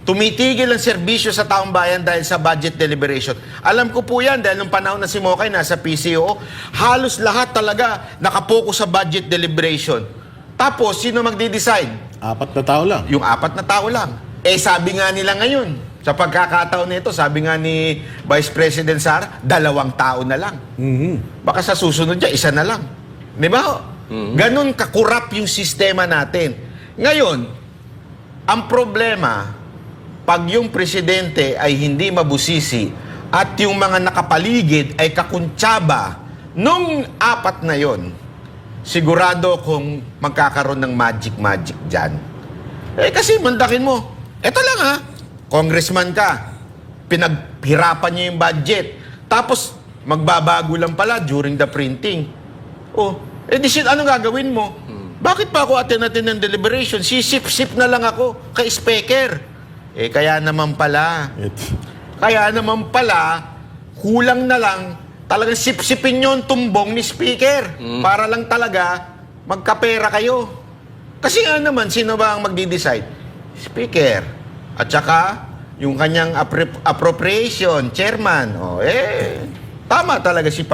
S1: Tumitigil ang serbisyo sa taong bayan dahil sa budget deliberation. Alam ko po yan dahil nung panahon na si Mokay nasa PCO, halos lahat talaga nakapokus sa budget deliberation. Tapos, sino magdi-decide?
S2: 4 na tao lang.
S1: Yung 4 na tao lang. Sabi nga nila ngayon, sa pagkakataon nito, sabi nga ni Vice President Sara, 2 tao na lang. Baka sa susunod dyan, 1 na lang. Di ba? Ganon kakurap yung sistema natin. Ngayon, ang problema, pag yung presidente ay hindi mabusisi at yung mga nakapaligid ay kakuntsaba nung 4 na yon, sigurado kung magkakaroon ng magic dyan. Kasi mandakin mo, eto lang ha, congressman ka, pinaghirapan niyo yung budget, tapos magbabago lang pala during the printing. Anong gagawin mo? Bakit pa ako attend ng deliberation? Sisip-sip na lang ako kay speaker. Kaya naman pala, kulang na lang, talagang sip-sipin nyo ang tumbong ni speaker para lang talaga magkapera kayo. Kasi nga naman, sino ba ang magdi-decide? Speaker. At saka, yung kanyang appropriation, chairman. Tama talaga si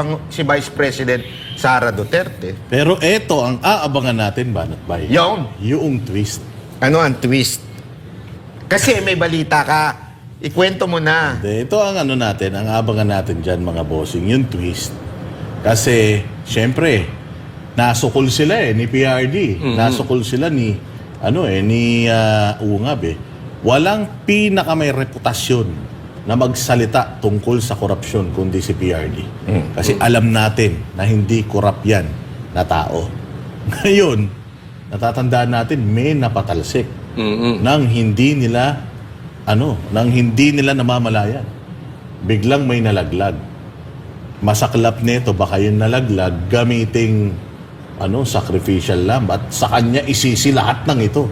S1: Vice President Sara Duterte.
S2: Pero eto ang aabangan natin, Banat Bay. Yung twist.
S1: Ano ang twist? Kasi may balita ka. Ikwento mo na.
S2: Ito ang natin, ang aabangan natin dyan, mga bossing, yung twist. Kasi, syempre, nasukol sila ni PRD. Nasukol sila ni Ungab Walang may reputasyon na magsalita tungkol sa korupsyon kundi si PRD. Kasi alam natin na hindi korap yan na tao. Ngayon, natatandaan natin may napatalsik nang hindi nila namamalayan. Biglang may nalaglag. Masaklap nito baka yung nalaglag gamiting sacrificial lamb at sa kanya isisi lahat ng ito.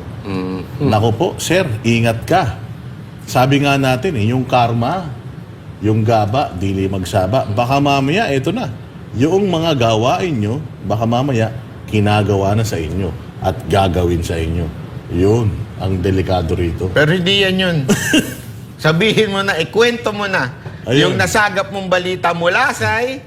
S2: Nako po, sir, ingat ka. Sabi nga natin, yung karma, yung gaba, dili magsaba. Baka mamaya, eto na. Yung mga gawain nyo, baka mamaya, kinagawa na sa inyo at gagawin sa inyo. Yun, ang delikado rito.
S1: Pero hindi yan yun. Sabihin mo na, ikwento mo na.
S2: Ayun.
S1: Yung nasagap mong balita mula say...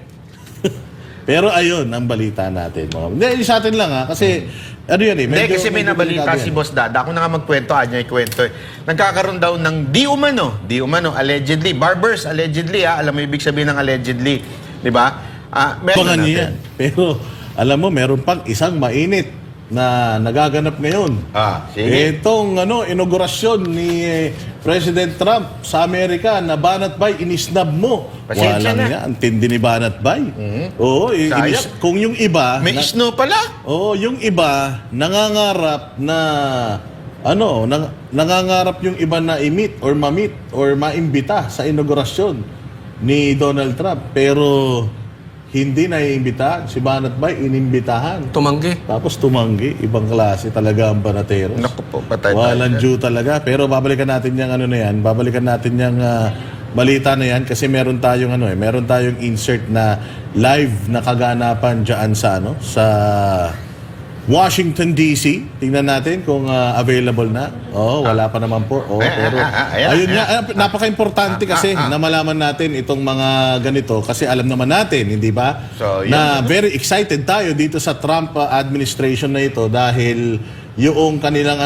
S2: Pero ayun, ang balita natin. Hindi, sa atin lang kasi...
S1: Hindi, kasi may nabalita si Boss Dada. Ako na nga magkwento, niya ikwento. Nagkakaroon daw ng di umano, allegedly, barbers, allegedly, alam mo ibig sabihin ng allegedly, di ba? Meron natin.
S2: Pero, alam mo, meron pang isang mainit na nagaganap ngayon.
S1: Sige.
S2: Itong inaugurasyon ni President Trump sa Amerika na Banat Bay, inisnab mo.
S1: Pasensya na.
S2: Nga, ang tindi ni Banat Bay. Oo, kung yung iba...
S1: May snow pala.
S2: Oo, yung iba, nangangarap na... nangangarap yung iba na i-meet or ma-meet or maimbita sa inaugurasyon ni Donald Trump. Pero... hindi naiimbitahan. Si Banat Bay, inimbitahan.
S3: Tumanggi.
S2: Tapos tumanggi. Ibang klase talaga ang Banateros.
S1: Naku po, patay
S2: Walang Jew talaga. Pero babalikan natin yung babalikan natin yung balita na yan kasi meron tayong meron tayong insert na live na kaganapan diyan sa Washington DC. Tingnan natin kung available na. Wala pa naman po. Pero ayun nga, napaka-importante kasi na malaman natin itong mga ganito kasi alam naman natin, hindi ba?
S1: So,
S2: na very excited tayo dito sa Trump administration na ito dahil yung kanilang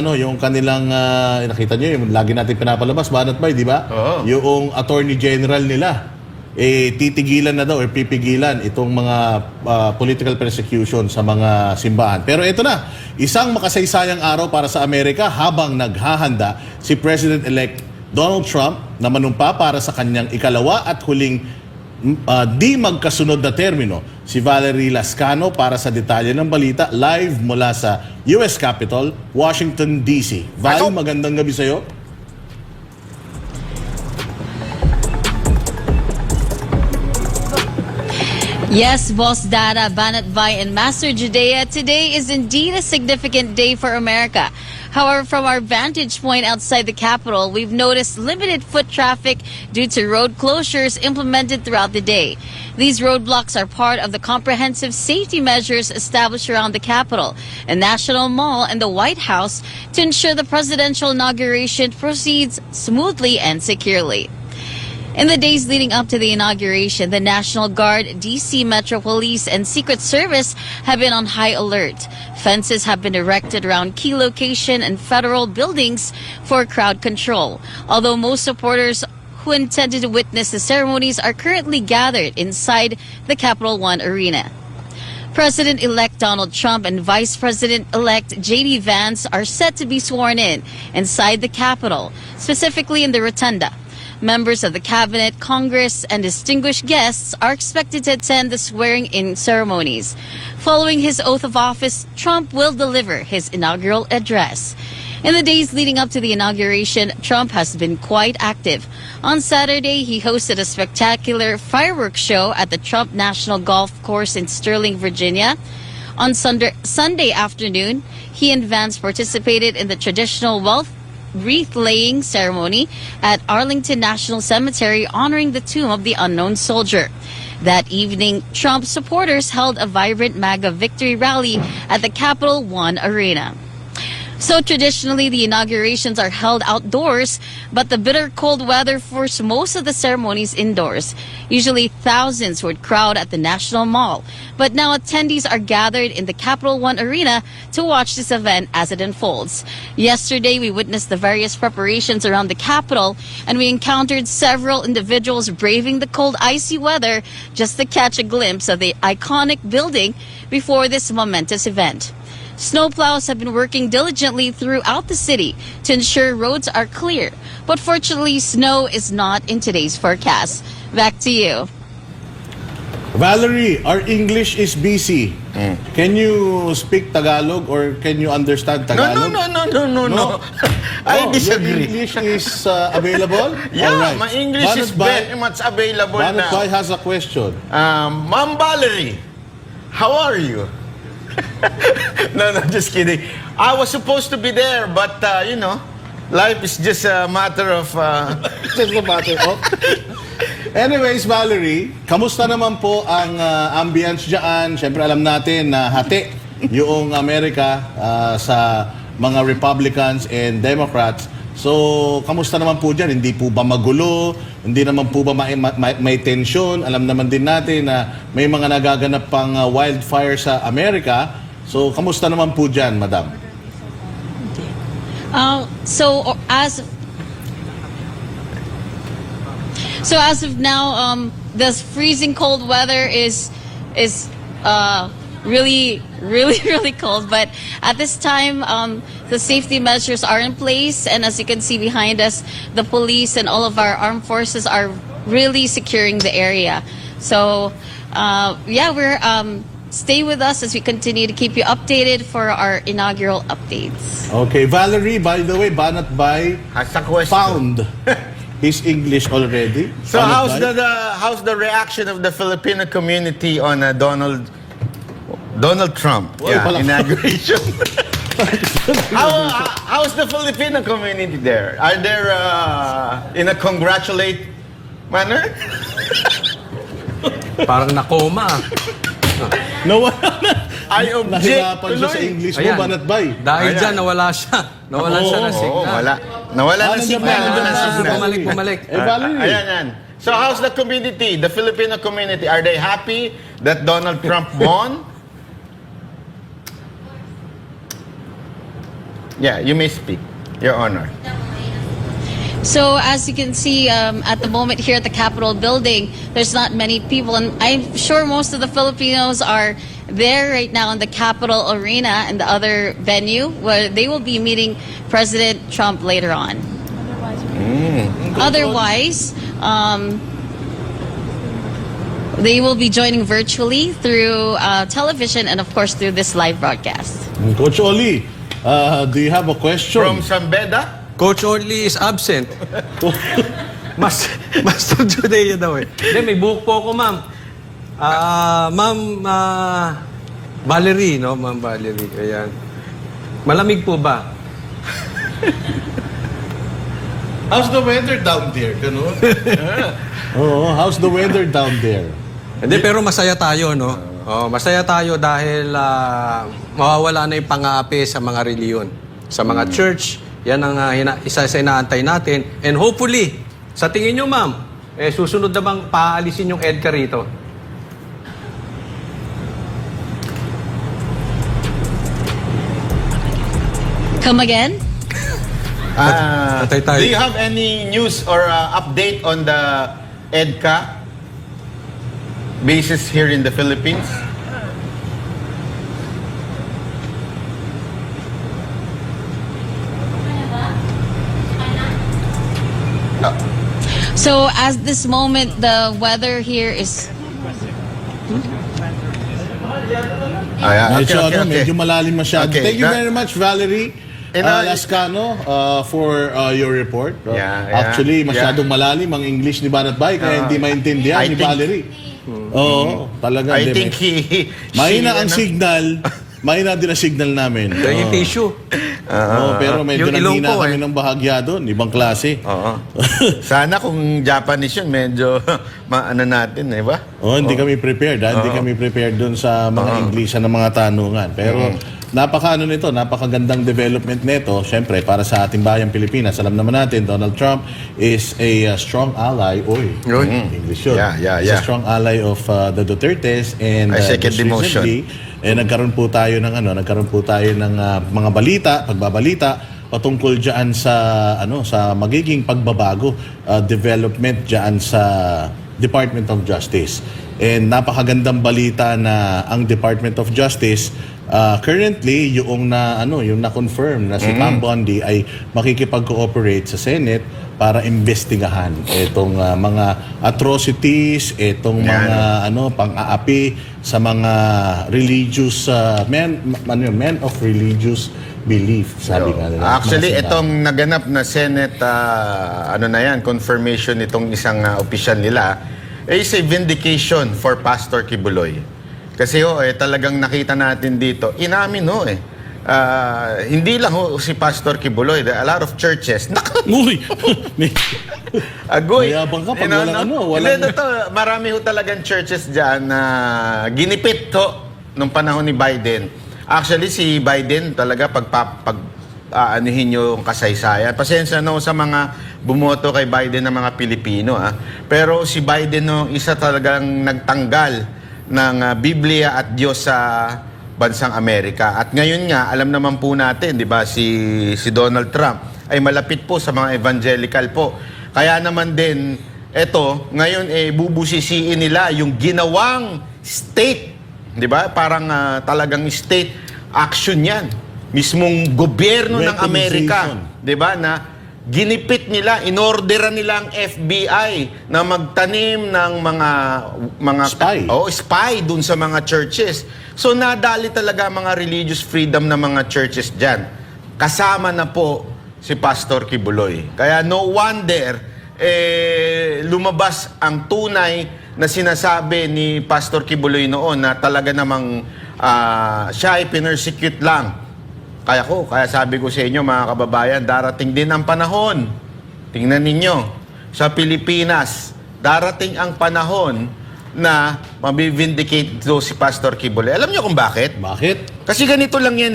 S2: nakita niyo yung lagi natin pinapalabas, Banat Bay, di ba? Yung Attorney General nila titigilan na daw o pipigilan itong mga political persecution sa mga simbahan. Pero ito na, isang makasaysayang araw para sa Amerika habang naghahanda si President-elect Donald Trump na manumpa para sa kanyang ikalawa at huling di magkasunod na termino si Valerie Lascano para sa detalye ng balita live mula sa US Capitol, Washington, D.C. Val,
S1: Ako.
S2: magandang gabi sa'yo.
S4: Yes, Boss Dada, Banat Bay, and Master Judea, today is indeed a significant day for America. However, from our vantage point outside the Capitol, we've noticed limited foot traffic due to road closures implemented throughout the day. These roadblocks are part of the comprehensive safety measures established around the Capitol, a National Mall, and the White House to ensure the presidential inauguration proceeds smoothly and securely. In the days leading up to the inauguration, the National Guard, DC Metro Police, and Secret Service have been on high alert. Fences have been erected around key location and federal buildings for crowd control. Although most supporters who intended to witness the ceremonies are currently gathered inside the Capital One Arena. President-elect Donald Trump and Vice President-elect J.D. Vance are set to be sworn in inside the Capitol, specifically in the Rotunda. Members of the Cabinet, Congress, and distinguished guests are expected to attend the swearing-in ceremonies. Following his oath of office, Trump will deliver his inaugural address. In the days leading up to the inauguration, Trump has been quite active. On Saturday, he hosted a spectacular fireworks show at the Trump National Golf Course in Sterling, Virginia. On Sunday afternoon, he and Vance participated in the traditional wreath-laying ceremony at Arlington National Cemetery honoring the tomb of the unknown soldier. That evening, Trump supporters held a vibrant MAGA victory rally at the Capital One Arena. So traditionally, the inaugurations are held outdoors, but the bitter cold weather forced most of the ceremonies indoors. Usually thousands would crowd at the National Mall, but now attendees are gathered in the Capital One Arena to watch this event as it unfolds. Yesterday, we witnessed the various preparations around the Capitol, and we encountered several individuals braving the cold, icy weather just to catch a glimpse of the iconic building before this momentous event. Snowplows have been working diligently throughout the city to ensure roads are clear. But fortunately, snow is not in today's forecast. Back to you.
S2: Valerie, our English is busy. Can you speak Tagalog or can you understand Tagalog?
S1: No. I
S2: Oh,
S1: disagree.
S2: Your English is available?
S1: Yeah,
S2: Alright.
S1: my English is very much available
S2: Banat Bay
S1: now.
S2: has a question.
S1: Ma'am Valerie, how are you? No, just kidding. I was supposed to be there, but life is just a matter of.
S2: Just a matter of... Anyways, Valerie, kamusta naman po ang ambience dyan? Siyempre alam natin na hati yung Amerika sa mga Republicans and Democrats. So, kamusta naman po dyan? Hindi po ba magulo? Hindi naman po ba may tensyon? Alam naman din natin na may mga nagaganap pang wildfire sa Amerika. So, kamusta naman po dyan, Madam?
S4: So as of now, the freezing cold weather is really cold. But at this time, the safety measures are in place, and as you can see behind us, the police and all of our armed forces are really securing the area. So we're stay with us as we continue to keep you updated for our inaugural updates.
S2: Okay, Valerie, by the way, Banat Bay
S1: Has a question.
S2: found his English already.
S1: So
S2: Banat Bay?
S1: how's the reaction of the Filipino community on Donald Trump
S2: pala.
S1: inauguration? How's the Filipino community there? Are there in a congratulate manner?
S3: Parang nakoma.
S2: Nawala na.
S1: I object.
S2: Nahirapan siya sa
S1: tuloy.
S2: English mo,
S3: Ayan.
S2: Banat Bay.
S3: Dahil
S1: Ayan.
S3: dyan, nawala siya. Nawalan siya ng
S1: Oo,
S3: signal.
S1: wala. Nawala ng
S2: Nandiyan
S1: signal.
S2: na,
S1: Nawala ng
S2: nandiyan na.
S1: signal.
S3: Bumalik.
S2: Eh, Valerie.
S1: Ayan. So how's the community, the Filipino community? Are they happy that Donald Trump won? Yeah, you may speak, Your Honor.
S4: So as you can see, at the moment here at the Capitol building, there's not many people, and I'm sure most of the Filipinos are there right now in the Capitol Arena and the other venue where they will be meeting President Trump later on. Otherwise, They will be joining virtually through television and, of course, through this live broadcast.
S2: Coach Oli, do you have a question?
S1: From Sambeda?
S3: Coach Only is absent. Master Judea daw eh. Hindi, may buhok po ako, ma'am. Ma'am Valerie, no? Ma'am Valerie, ayan. Malamig po ba?
S2: How's the weather down there? Ganun? Oo, how's the weather down there?
S3: Hindi, pero masaya tayo, no? Oh, masaya tayo dahil mawawala na yung pang-aapi sa mga reliyon. Sa mga church, yan ang isa sa inaantay natin. And hopefully, sa tingin nyo, ma'am, susunod na bang paalisin yung EDCA rito?
S4: Come again?
S3: Patay tayo.
S1: Do you have any news or update on the EDCA bases here in the Philippines?
S4: So, at this moment, the weather here is...
S2: Medyo malalim masyado.
S1: Okay,
S2: Thank you very much, Valerie Lascano, for your report.
S1: Yeah.
S2: Actually, masyadong malalim ang English ni Banat Bay, kaya hindi maintindihan
S1: I
S2: ni
S1: think-
S2: Valerie. Oo, talaga.
S1: I
S2: hindi,
S1: think
S2: mahina ang
S1: ano?
S2: signal. Mahina din ang signal namin.
S3: Yung tissue.
S2: Pero medyo
S3: Yung ilong
S2: nanghina
S3: ko,
S2: kami ng bahagya doon. Ibang klase.
S1: Oo. Sana kung Japanese yun, medyo maano natin, di ba?
S2: Hindi kami prepared. Hindi kami prepared doon sa mga Inglesan ng mga tanungan. Pero napakagandang development nito. Siyempre, para sa ating bayang Pilipinas, alam naman natin, Donald Trump is a strong ally. English yun.
S1: Yeah.
S2: He's a strong ally of the Dutertes. And
S1: I second
S2: just
S1: the motion.
S2: recently, nagkaroon po tayo ng mga pagbabalita patungkol diyan sa magiging pagbabago, development diyan sa Department of Justice. And napakagandang balita na ang Department of Justice currently yung na-confirm na si Pam Bondi ay makikipag-cooperate sa Senate para imbestigahan itong mga atrocities, itong mga pang-aapi sa mga religious men of religious belief, sabi nga nila.
S1: Actually,
S2: Mga
S1: itong naganap na Senate, confirmation itong isang opisyal nila, is a vindication for Pastor Kibuloy. Kasi talagang nakita natin dito, inamin hindi lang si Pastor Kibuloy, a lot of churches.
S2: Uy!
S1: Agoy.
S2: Mayabang ka pag walang
S1: Hindi, marami talagang churches dyan na ginipit nung panahon ni Biden. Actually, si Biden talaga anuhin yung kasaysayan. Pasensya sa mga bumoto kay Biden ng mga Pilipino. Pero si Biden isa talagang nagtanggal ng Biblia at Diyos sa bansang Amerika. At ngayon nga, alam naman po natin, di ba, si Donald Trump ay malapit po sa mga evangelical po. Kaya naman din, ngayon bubusisiin nila yung ginawang state. Di ba? Parang talagang state action yan. Mismong gobyerno ng Amerika. Di ba? Na ginipit nila, inorderan nila ang FBI na magtanim ng mga
S2: Spy.
S1: Spy dun sa mga churches. So nadali talaga mga religious freedom ng mga churches dyan. Kasama na po si Pastor Kibuloy. Kaya no wonder lumabas ang tunay na sinasabi ni Pastor Kibuloy noon na talaga namang siya ay pinersecute lang. Kaya sabi ko sa inyo mga kababayan, darating din ang panahon. Tingnan ninyo, sa Pilipinas, darating ang panahon na mabivindicate si Pastor Kibuloy. Alam niyo kung bakit?
S2: Bakit?
S1: Kasi ganito lang yan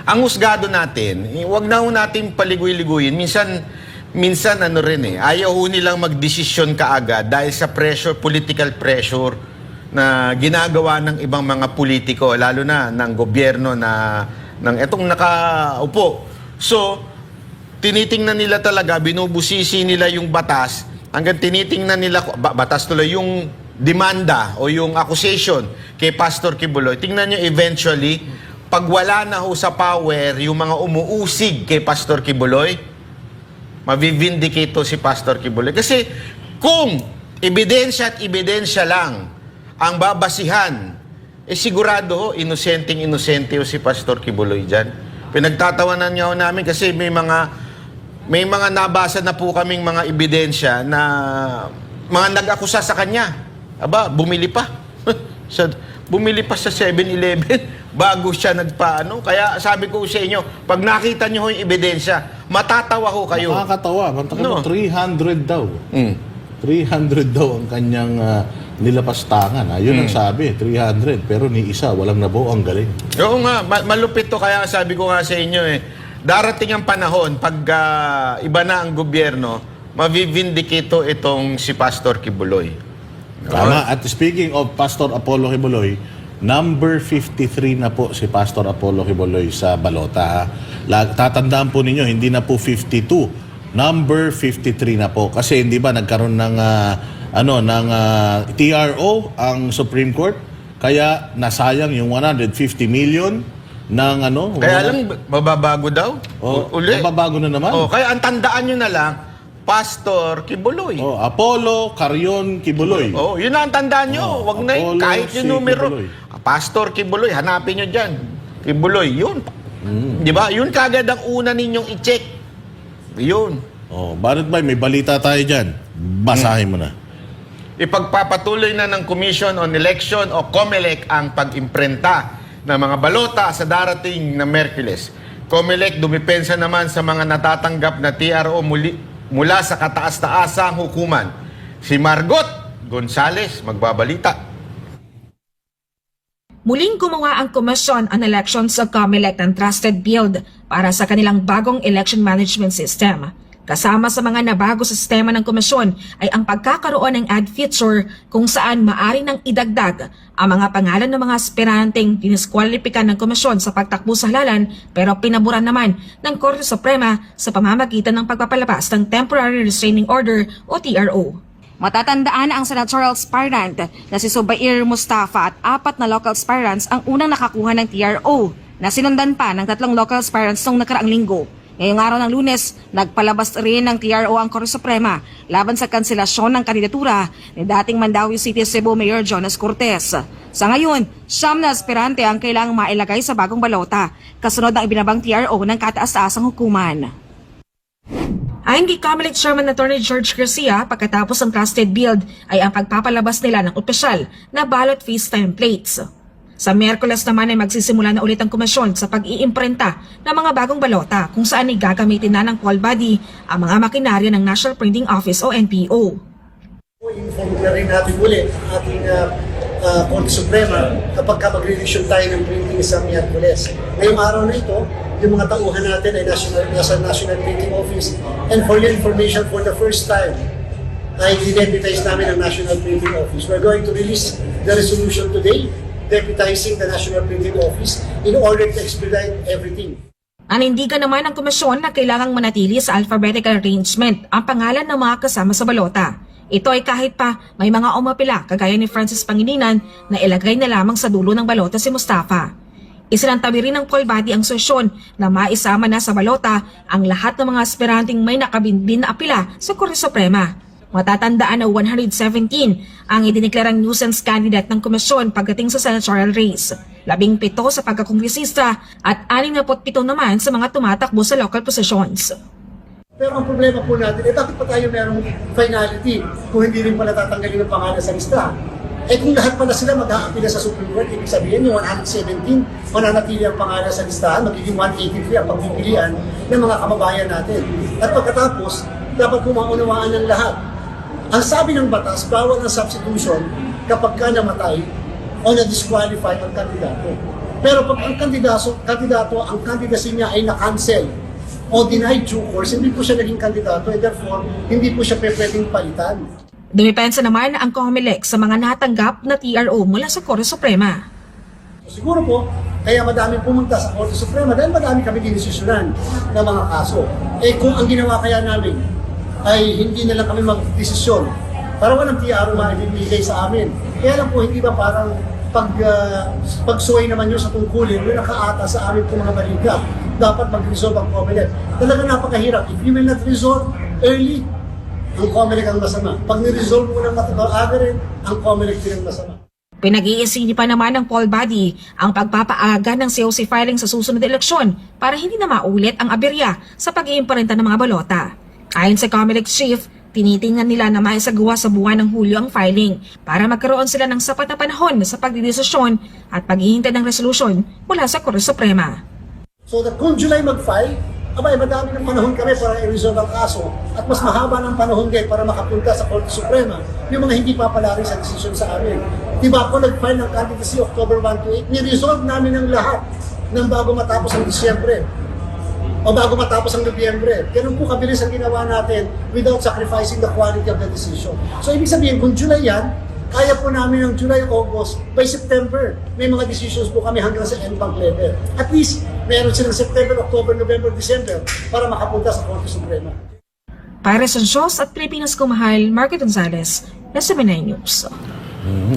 S1: Ang husgado natin, huwag na natin paligoy-ligoyin. Minsan ayaw nilang magdesisyon kaagad dahil sa political pressure na ginagawa ng ibang mga politiko, lalo na ng gobyerno ng etong nakaupo. So, tinitingnan nila talaga, binubusisi nila yung batas, hanggang tinitingnan nila, batas tuloy yung demanda o yung accusation kay Pastor Kibuloy. Tingnan nyo eventually, pag wala na sa power yung mga umuusig kay Pastor Kibuloy, mavivindicate si Pastor Kibuloy. Kasi kung ebidensya at ebidensya lang ang babasihan, sigurado inosente si Pastor Kibuloy dyan. Pinagtatawanan niya namin kasi may mga nabasa na po kaming mga ebidensya na mga nag-akusa sa kanya. Aba, bumili pa. Bumili pa sa 7-Eleven bago siya nagpaano. Kaya sabi ko sa inyo, pag nakita niyo yung ebidensya, matatawa ho kayo.
S2: Nakakatawa.
S1: No.
S2: 300 daw. 300 daw ang kanyang nilapastangan. Yun ang sabi, 300. Pero ni isa, walang nabuo. Ang galing.
S1: Oo nga, malupit to. Kaya sabi ko nga sa inyo darating ang panahon pag iba na ang gobyerno, mavivindikito itong si Pastor Kibuloy.
S2: Tama. At speaking of Pastor Apollo Kibuloy, number 53 na po si Pastor Apollo Kibuloy sa balota. Tatandaan po ninyo, hindi na po 52. Number 53 na po. Kasi hindi ba nagkaroon ng TRO ang Supreme Court? Kaya nasayang yung 150 million ng
S1: Kaya lang, mababago daw. Uli.
S2: Mababago na naman.
S1: Kaya ang tandaan nyo na lang, Pastor Kibuloy.
S2: Apollo Carion Kibuloy.
S1: Yun ang tandaan nyo. Wag na
S2: Apollo
S1: kahit yung
S2: C.
S1: numero.
S2: Kibuloy.
S1: Pastor Kibuloy, hanapin nyo dyan. Kibuloy, yun. Di ba? Yun kagad ang una ninyong i-check. Yun.
S2: Bakit ba? May balita tayo dyan. Basahin mo na.
S1: Ipagpapatuloy na ng Commission on Election o COMELEC ang pag-imprenta ng mga balota sa darating na Miyerkules. COMELEC dumipensa naman sa mga natatanggap na TRO mula sa kataas-taasang hukuman. Si Margot Gonzales magbabalita.
S5: Muling gumawa ang Commission on Elections o COMELEC ng trusted build para sa kanilang bagong election management system. Kasama sa mga nabago sa sistema ng komisyon ay ang pagkakaroon ng ad feature kung saan maari nang idagdag ang mga pangalan ng mga aspiranteng diniskwalipikan ng komisyon sa pagtakbo sa halalan pero pinaburan naman ng Korte Suprema sa pamamagitan ng pagpapalabas ng Temporary Restraining Order o TRO. Matatandaan ang senatorial aspirant na si Zubair Mustafa at 4 na local aspirants ang unang nakakuha ng TRO na sinundan pa ng 3 local aspirants noong nakaraang linggo. Ngayong araw ng Lunes, nagpalabas rin ng TRO ang Korte Suprema laban sa kanselasyon ng kandidatura ni dating Mandaue City Cebu Mayor Jonas Cortez. Sa ngayon, 9 na aspirante ang kailangang mailagay sa bagong balota, kasunod ng ibinabang TRO ng kataas-taasang hukuman. Ayon kay COMELEC Chairman Attorney George Garcia, pagkatapos ng trusted build ay ang pagpapalabas nila ng opisyal na ballot face templates. Sa Miyerkules naman ay magsisimula na ulit ang komisyon sa pag-iimprenta ng mga bagong balota kung saan ay gagamitin na ng poll body ang mga makinarya ng National Printing Office o NPO.
S6: Inform na rin natin ulit ang ating Korte Suprema kapag magre-resume tayo ng printing sa Miyerkules. Ngayong araw na ito, yung mga tauhan natin ay nasa National Printing Office. And for your information, for the first time, ay dineputize namin ang National Printing Office. We're going to release the resolution today, deputizing the National Printing Office in order to expedite everything.
S5: Anindigan naman ng komisyon na kailangang manatili sa alphabetical arrangement ang pangalan ng mga kasama sa balota. Ito ay kahit pa may mga umapila kagaya ni Francis Pangilinan na ilagay na lamang sa dulo ng balota si Mustafa. Isinantabi rin ng poll body ang sesyon na maisama na sa balota ang lahat ng mga aspiranteng may nakabinbin na apila sa Korte Suprema. Matatandaan na 117 ang idineklarang nuisance candidate ng komisyon pagdating sa senatorial race. 17 sa pagkakongresista at 67 naman sa mga tumatakbo sa local positions.
S6: Pero ang problema po natin, bakit pa tayo merong finality kung hindi rin pala tatanggalin ang pangalan sa lista? Kung lahat pala sila mag-aapila sa Supreme Court, ibig sabihin yung 117, mananatili ang pangalan sa listahan, magiging 183 ang pagpipilian ng mga kababayan natin. At pagkatapos, dapat kumaunawaan ng lahat. Ang sabi ng batas, bawal ang substitution kapag ka namatay o na-disqualify ang kandidato. Pero pag ang kandidato, ang candidacy niya ay na-cancel o denied due course, hindi po siya naging kandidato and therefore, hindi po siya pwedeng palitan.
S5: Dumipensa naman ang COMELEC sa mga natanggap na TRO mula sa Korte Suprema.
S6: Siguro po, kaya madami pumunta sa Korte Suprema dahil madami kami dinesisyonan ng mga kaso. Kung ang ginawa kaya namin ay hindi na lang kami mag-desisyon. Para walang TRO maibibigay sa amin. Kaya lang po, hindi ba parang pagsuway naman yun sa tungkulin, may nakaata sa amin po mga balita. Dapat mag-resolve ang COMELEC. Talaga napakahirap. If you will not resolve early, ang COMELEC ang masama. Pag niresolve mo ng maaga rin, ang COMELEC din ang masama.
S5: Pinag-iisipan naman ng poll body ang pagpapaaga ng COC filing sa susunod na eleksyon para hindi na maulit ang aberya sa pag-iimprenta ng mga balota. Ayon sa COMELEC chief, tinitingnan nila na maisagawa sa buwan ng Hulyo ang filing para magkaroon sila ng sapat na panahon sa pagdidesisyon at paghihintay ng resolusyon mula sa Korte Suprema.
S6: So that kung July mag-file, abay, madami ng panahon kami para i-resolve ang kaso at mas mahaba ng panahon din para makapunta sa Korte Suprema yung mga hindi papalari sa desisyon sa amin. Diba ako nag-file ng candidacy October 1 to 8, ni-resolve namin ang lahat ng bago matapos ang Disyembre o bago matapos ang Nobyembre. Ganun po kabilis ang ginawa natin without sacrificing the quality of the decision. So ibig sabihin, kung July yan, kaya po namin ng July, August, by September, may mga decisions po kami hanggang sa NBank level. At least, meron silang September, October, November, December para makapunta sa Korte Suprema.
S5: Para sa Diyos at Pilipinas Kumahal, Marco Gonzalez, SMN News.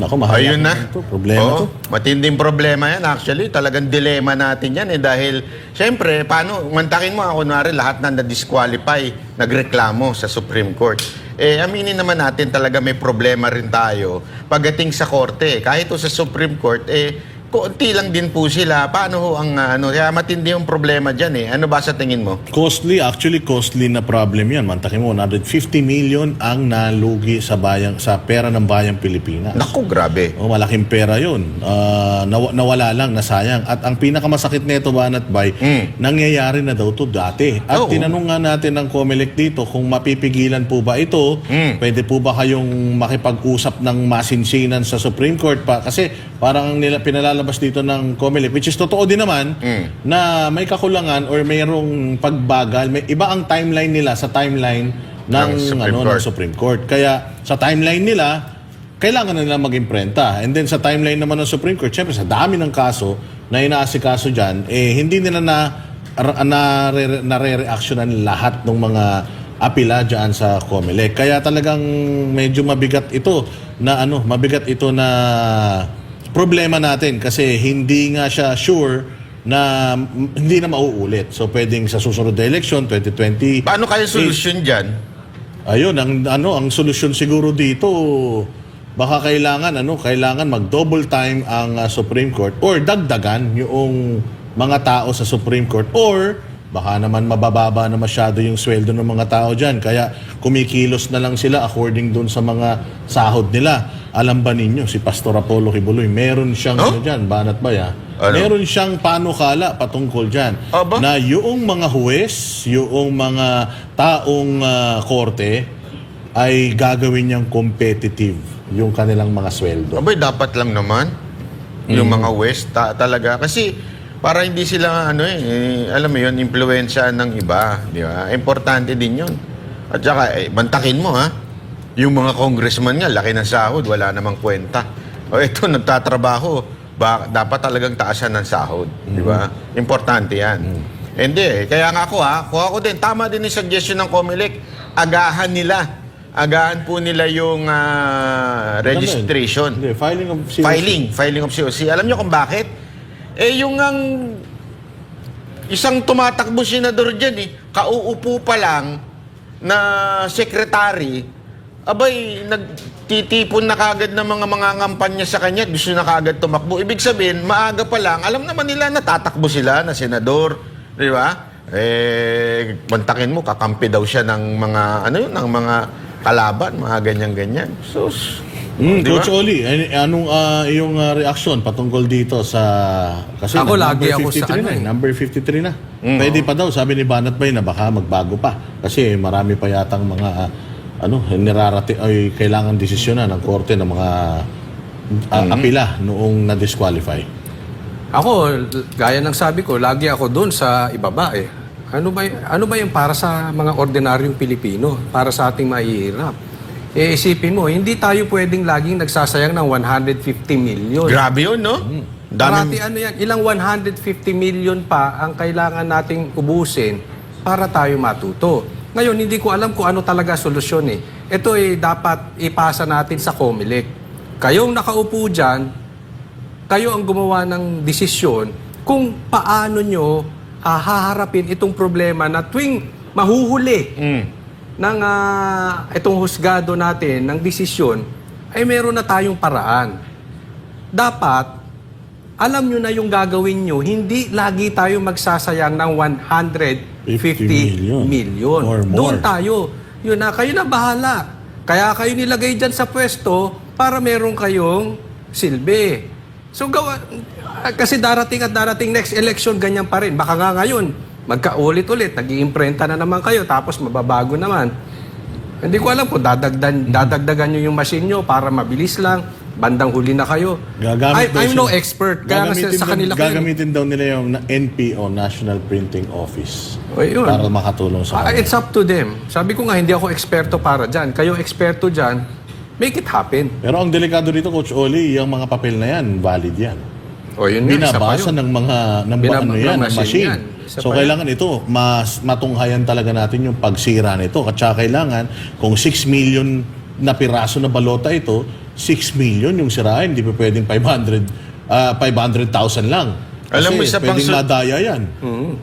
S2: Ako, mahal
S1: Ayun na.
S2: ito. Problema to.
S1: Matinding problema yan. Actually, talagang dilema natin yan dahil, syempre, paano, mantakin mo ako kunwari lahat na na-disqualify, nagreklamo sa Supreme Court. Aminin naman natin talaga may problema rin tayo pagdating sa korte. Kahit sa Supreme Court, konti lang din po sila. Paano ho ang kaya matindi yung problema dyan Ano ba sa tingin mo?
S2: Costly, actually costly na problem yan. Mantakin mo, 150 million ang nalugi sa pera ng bayang Pilipinas.
S1: Naku, grabe.
S2: Malaking pera yun. Nawala lang, nasayang. At ang pinakamasakit nito, Banat Bay, nangyayari na daw to dati. At tinanong nga natin ng COMELEC dito kung mapipigilan po ba ito, pwede po ba kayong makipag-usap ng masinsinan sa Supreme Court pa? Kasi parang pinalalabas dito ng COMELEC, which is totoo din naman, na may kakulangan or mayroong pagbagal. May iba ang timeline nila sa timeline ng Supreme Court. Kaya sa timeline nila, kailangan na nila mag-imprenta. And then sa timeline naman ng Supreme Court, syempre sa dami ng kaso na inaasikaso dyan, hindi nila nare-reactionan lahat ng mga apila dyan sa COMELEC. Kaya talagang medyo mabigat ito na problema natin kasi hindi nga siya sure na hindi na mauulit. So pwedeng sa susunod na election 2020.
S1: Paano kaya solusyon dyan?
S2: Ayun, ang solusyon siguro dito, baka kailangan mag-double time ang Supreme Court or dagdagan yung mga tao sa Supreme Court or baka naman mabababa na masyado yung sweldo ng mga tao dyan. Kaya kumikilos na lang sila according dun sa mga sahod nila. Alam ba ninyo, si Pastor Apollo Kibuloy, meron siyang dyan, Banat Bay, meron siyang panukala patungkol dyan. Na yung mga huwes, yung mga taong korte, ay gagawin niyang competitive yung kanilang mga sweldo.
S1: Abay, dapat lang naman. Yung mga West, talaga. Kasi, para hindi sila, alam mo yun, impluwensya ng iba. Di ba? Importante din yun. At saka, bantakin mo, yung mga congressman nga, laki ng sahod, wala namang kwenta. O ito, nagtatrabaho, dapat talagang taasan ng sahod. Di ba? Importante yan. Hindi, kaya nga ako din, tama din yung suggestion ng COMELEC, agahan po nila yung registration.
S2: Hindi, filing of COC.
S1: Filing of COC. Alam nyo kung bakit? Yung isang tumatakbo senador dyan, kauupo pa lang na secretary, abay, nagtitipon na kagad ng mga ngampanya sa kanya, gusto na kagad tumakbo. Ibig sabihin, maaga pa lang, alam naman nila na tatakbo sila na senador, di ba? Bantakin mo, kakampi daw siya ng mga, ng mga kalaban, mga ganyan-ganyan. So,
S2: Coach Oli, anong iyong reaksyon patungkol dito sa... Kasi
S3: ako lagi ako sa
S2: number 53 na. Pwede pa daw, sabi ni Banat Bay na baka magbago pa. Kasi marami pa yatang mga ay kailangan desisyonan ng korte ng mga apila noong na-disqualify.
S3: Ako, gaya ng sabi ko, lagi ako doon sa ibaba Ano ba yung para sa mga ordinaryong Pilipino, para sa ating mahihirap? Isipin mo, hindi tayo pwedeng laging nagsasayang ng 150 million.
S1: Grabe yun, no?
S3: Parati yan, ilang 150 million pa ang kailangan nating ubusin para tayo matuto. Ngayon, hindi ko alam kung ano talaga solusyon Ito dapat ipasa natin sa COMELEC. Kayong nakaupo dyan, kayo ang gumawa ng desisyon kung paano nyo haharapin itong problema na tuwing mahuhuli ng itong husgado natin, ng desisyon, ay meron na tayong paraan. Dapat, alam nyo na yung gagawin nyo, hindi lagi tayo magsasayang ng 150 million.
S2: Or more.
S3: Doon tayo. Yun na, kayo na bahala. Kaya kayo nilagay dyan sa pwesto para meron kayong silbi. So, kasi darating at darating next election, ganyan pa rin. Baka nga ngayon, magkaulit-ulit, nag-iimprenta na naman kayo, tapos mababago naman. Hindi ko alam kung dadagdagan nyo yung machine nyo para mabilis lang, bandang huli na kayo. I'm no expert. Kaya sa kanila ko yun.
S2: Gagamitin daw nila yung NPO, National Printing Office.
S3: O, yun.
S2: Para makatulong sa kanila.
S3: It's up to them. Sabi ko nga, hindi ako eksperto para dyan. Kayo eksperto dyan, make it happen.
S2: Pero ang delikado dito, Coach Oli, yung mga papel na yan, valid yan.
S3: O, yun nga, isa pa
S2: Binabasa
S3: yun.
S2: ng machine.
S3: Yan. Isa
S2: So
S3: pa
S2: kailangan ito, mas matunghayan talaga natin yung pagsira nito. At saka kailangan, kung 6 million na piraso na balota ito, 6 million yung sirain, hindi pa pwedeng 500,000 lang. Kasi
S1: Alam mo, isa pang
S2: pwedeng madaya yan.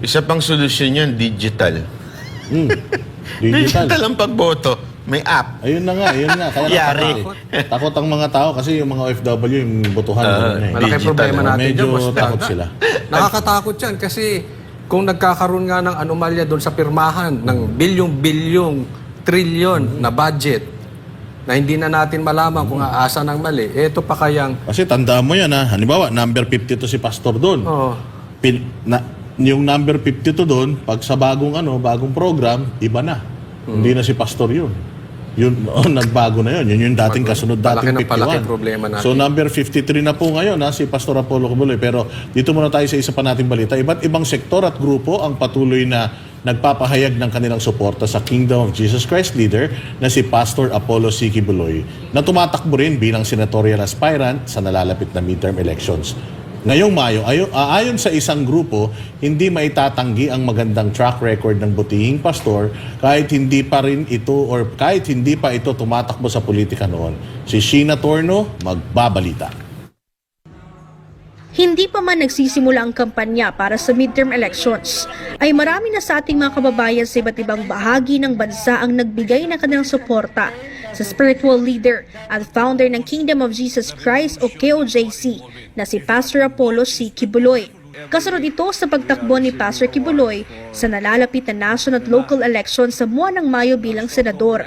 S1: Isa pang solusyon yan, digital.
S2: Digital.
S1: Digital ang pagboto. May app.
S2: Ayun na nga. Kaya
S1: Yari.
S2: takot ang mga tao kasi yung mga OFW, yung botohan.
S3: Malaki
S1: Digital,
S3: problema natin
S2: medyo
S3: dyan, Boss
S2: takot
S3: Dada.
S2: sila.
S3: Nakakatakot yan kasi kung nagkakaroon nga ng anomalya doon sa pirmahan ng bilyong-bilyong trilyon na budget na hindi na natin malaman kung aasa ng mali, eto pa kayang...
S2: Kasi tandaan mo yan ha. Halimbawa, number 52 si Pastor doon.
S3: Oh,
S2: Yung number 52 doon, pag sa bagong program, iba na. Hindi na si Pastor yun. Nagbago na yun. Yun yung dating kasunod, dating 51.
S3: Palaki problema natin.
S2: So number 53 na po ngayon si Pastor Apollo Kibuloy. Pero dito muna tayo sa isa pa nating balita. Iba't ibang sektor at grupo ang patuloy na nagpapahayag ng kanilang suporta sa Kingdom of Jesus Christ leader na si Pastor Apollo C. Kibuloy na tumatakbo rin bilang senatorial aspirant sa nalalapit na midterm elections. Ngayong Mayo, ayon sa isang grupo, hindi maitatanggi ang magandang track record ng butihing pastor kahit hindi pa ito tumatakbo sa politika noon. Si Sheena Torno, magbabalita.
S7: Hindi pa man nagsisimula ang kampanya para sa midterm elections, ay marami na sa ating mga kababayan sa iba't ibang bahagi ng bansa ang nagbigay ng kanilang suporta sa spiritual leader at founder ng Kingdom of Jesus Christ o KOJC na si Pastor Apollo C. Kibuloy. Kasunod ito sa pagtakbo ni Pastor Kibuloy sa nalalapit na national at local election sa buwan ng Mayo bilang senador.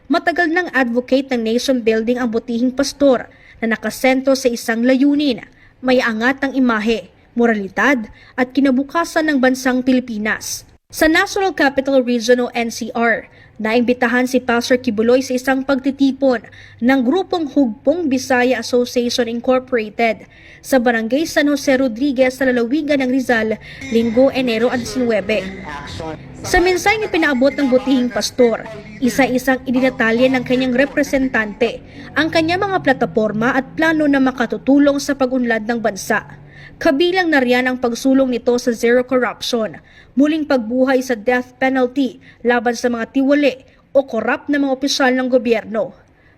S7: Matagal nang advocate ng nation building ang butihing pastor na nakasentro sa isang layunin, may angat ng imahe, moralidad at kinabukasan ng bansang Pilipinas. Sa National Capital Region o NCR, naimbitahan si Pastor Kibuloy sa isang pagtitipon ng grupong Hugpong Bisaya Association Incorporated sa Barangay San Jose Rodriguez sa lalawigan ng Rizal, Linggo, Enero 19. Sa mensaheng ipinaabot ng butihing pastor, isa-isang idinatalya ng kanyang representante ang kanyang mga plataporma at plano na makatutulong sa pag-unlad ng bansa. Kabilang na riyan ang pagsulong nito sa zero corruption, muling pagbuhay sa death penalty laban sa mga tiwali o korap na mga opisyal ng gobyerno.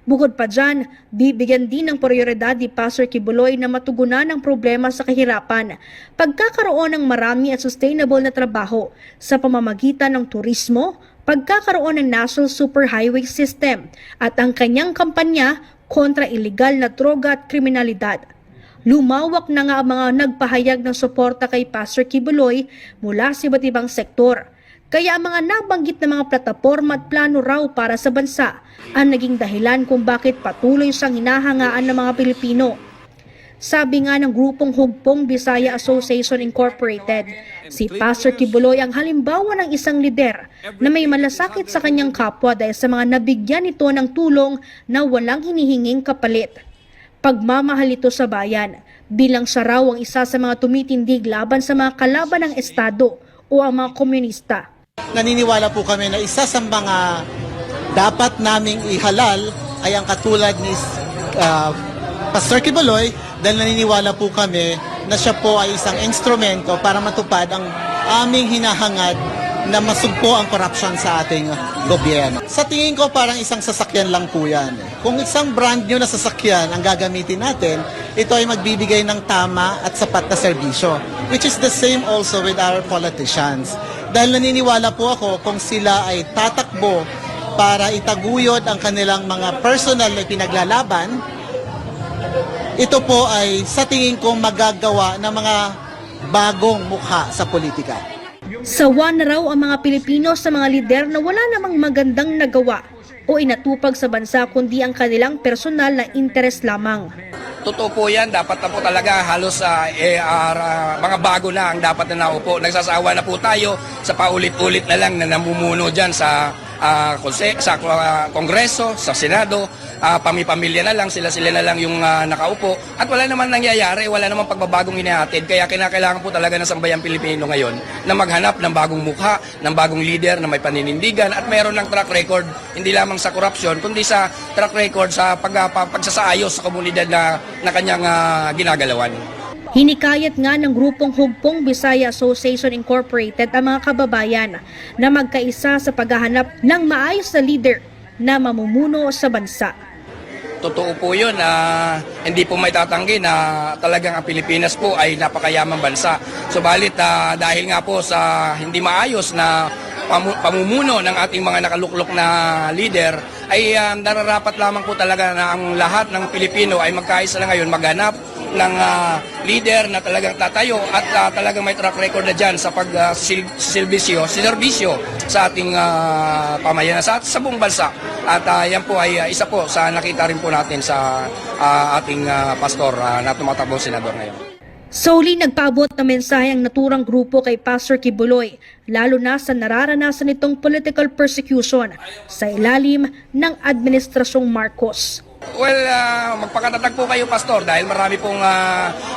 S7: Bukod pa dyan, bibigyan din ng prioridad ni Pastor Kibuloy na matugunan ang problema sa kahirapan, pagkakaroon ng marami at sustainable na trabaho sa pamamagitan ng turismo, pagkakaroon ng National Superhighway System at ang kanyang kampanya kontra iligal na droga at kriminalidad. Lumawak na nga ang mga nagpahayag ng suporta kay Pastor Kibuloy mula sa iba't ibang sektor. Kaya ang mga nabanggit na mga plataporma at plano raw para sa bansa ang naging dahilan kung bakit patuloy siyang hinahangaan ng mga Pilipino. Sabi nga ng grupong Hugpong Bisaya Association Incorporated, si Pastor Kibuloy ang halimbawa ng isang lider na may malasakit sa kanyang kapwa dahil sa mga nabigyan nito ng tulong na walang hinihinging kapalit. Pagmamahal ito sa bayan, bilang siya raw ang isa sa mga tumitindig laban sa mga kalaban ng Estado o ang mga komunista.
S8: Naniniwala po kami na isa sa mga dapat naming ihalal ay ang katulad ni Pastor Kibuloy dahil naniniwala po kami na siya po ay isang instrumento para matupad ang aming hinahangad na masugpo ang corruption sa ating gobyerno. Sa tingin ko parang isang sasakyan lang po yan. Kung isang brand new na sasakyan ang gagamitin natin, ito ay magbibigay ng tama at sapat na serbisyo. Which is the same also with our politicians. Dahil naniniwala po ako kung sila ay tatakbo para itaguyod ang kanilang mga personal na pinaglalaban, ito po ay sa tingin ko magagawa ng mga bagong mukha sa politika.
S7: Sawa na raw ang mga Pilipino sa mga lider na wala namang magandang nagawa o inatupag sa bansa kundi ang kanilang personal na interes lamang.
S9: Totoo po yan, dapat na po talaga halos mga bago na ang dapat na naupo. Nagsasawa na po tayo sa paulit-ulit na lang na namumuno dyan sa Kongreso, sa Senado, pamilya na lang, sila na lang yung nakaupo. At wala naman nangyayari, wala naman pagbabagong inihatid. Kaya kinakailangan po talaga ng sambayang Pilipino ngayon na maghanap ng bagong mukha, ng bagong leader na may paninindigan at mayroon ng track record, hindi lamang sa korupsyon, kundi sa track record sa pagsasaayos sa komunidad na kanyang ginagalawan.
S7: Hinikayat nga ng grupong Hugpong Bisaya Association Incorporated ang mga kababayan na magkaisa sa paghahanap ng maayos na leader na mamumuno sa bansa.
S9: Totoo po yun, hindi po may tatanggi na talagang ang Pilipinas po ay napakayamang bansa. Subalit dahil nga po sa hindi maayos na pamumuno ng ating mga nakaluklok na leader, ay nararapat lamang po talaga na ang lahat ng Pilipino ay magkaisa na ngayon maghanap ng leader na talagang tatayo at talagang may track record na dyan sa pagsiservisyo sa ating pamayanan sa buong bansa. At yan po ay isa po sa nakita rin po natin sa ating pastor na tumatakbong senador ngayon.
S7: Solely nagpaabot na mensahe ang naturang grupo kay Pastor Kibuloy, lalo na sa nararanasan nitong political persecution sa ilalim ng Administrasyong Marcos.
S9: Well, magpakatatag po kayo, Pastor, dahil marami pong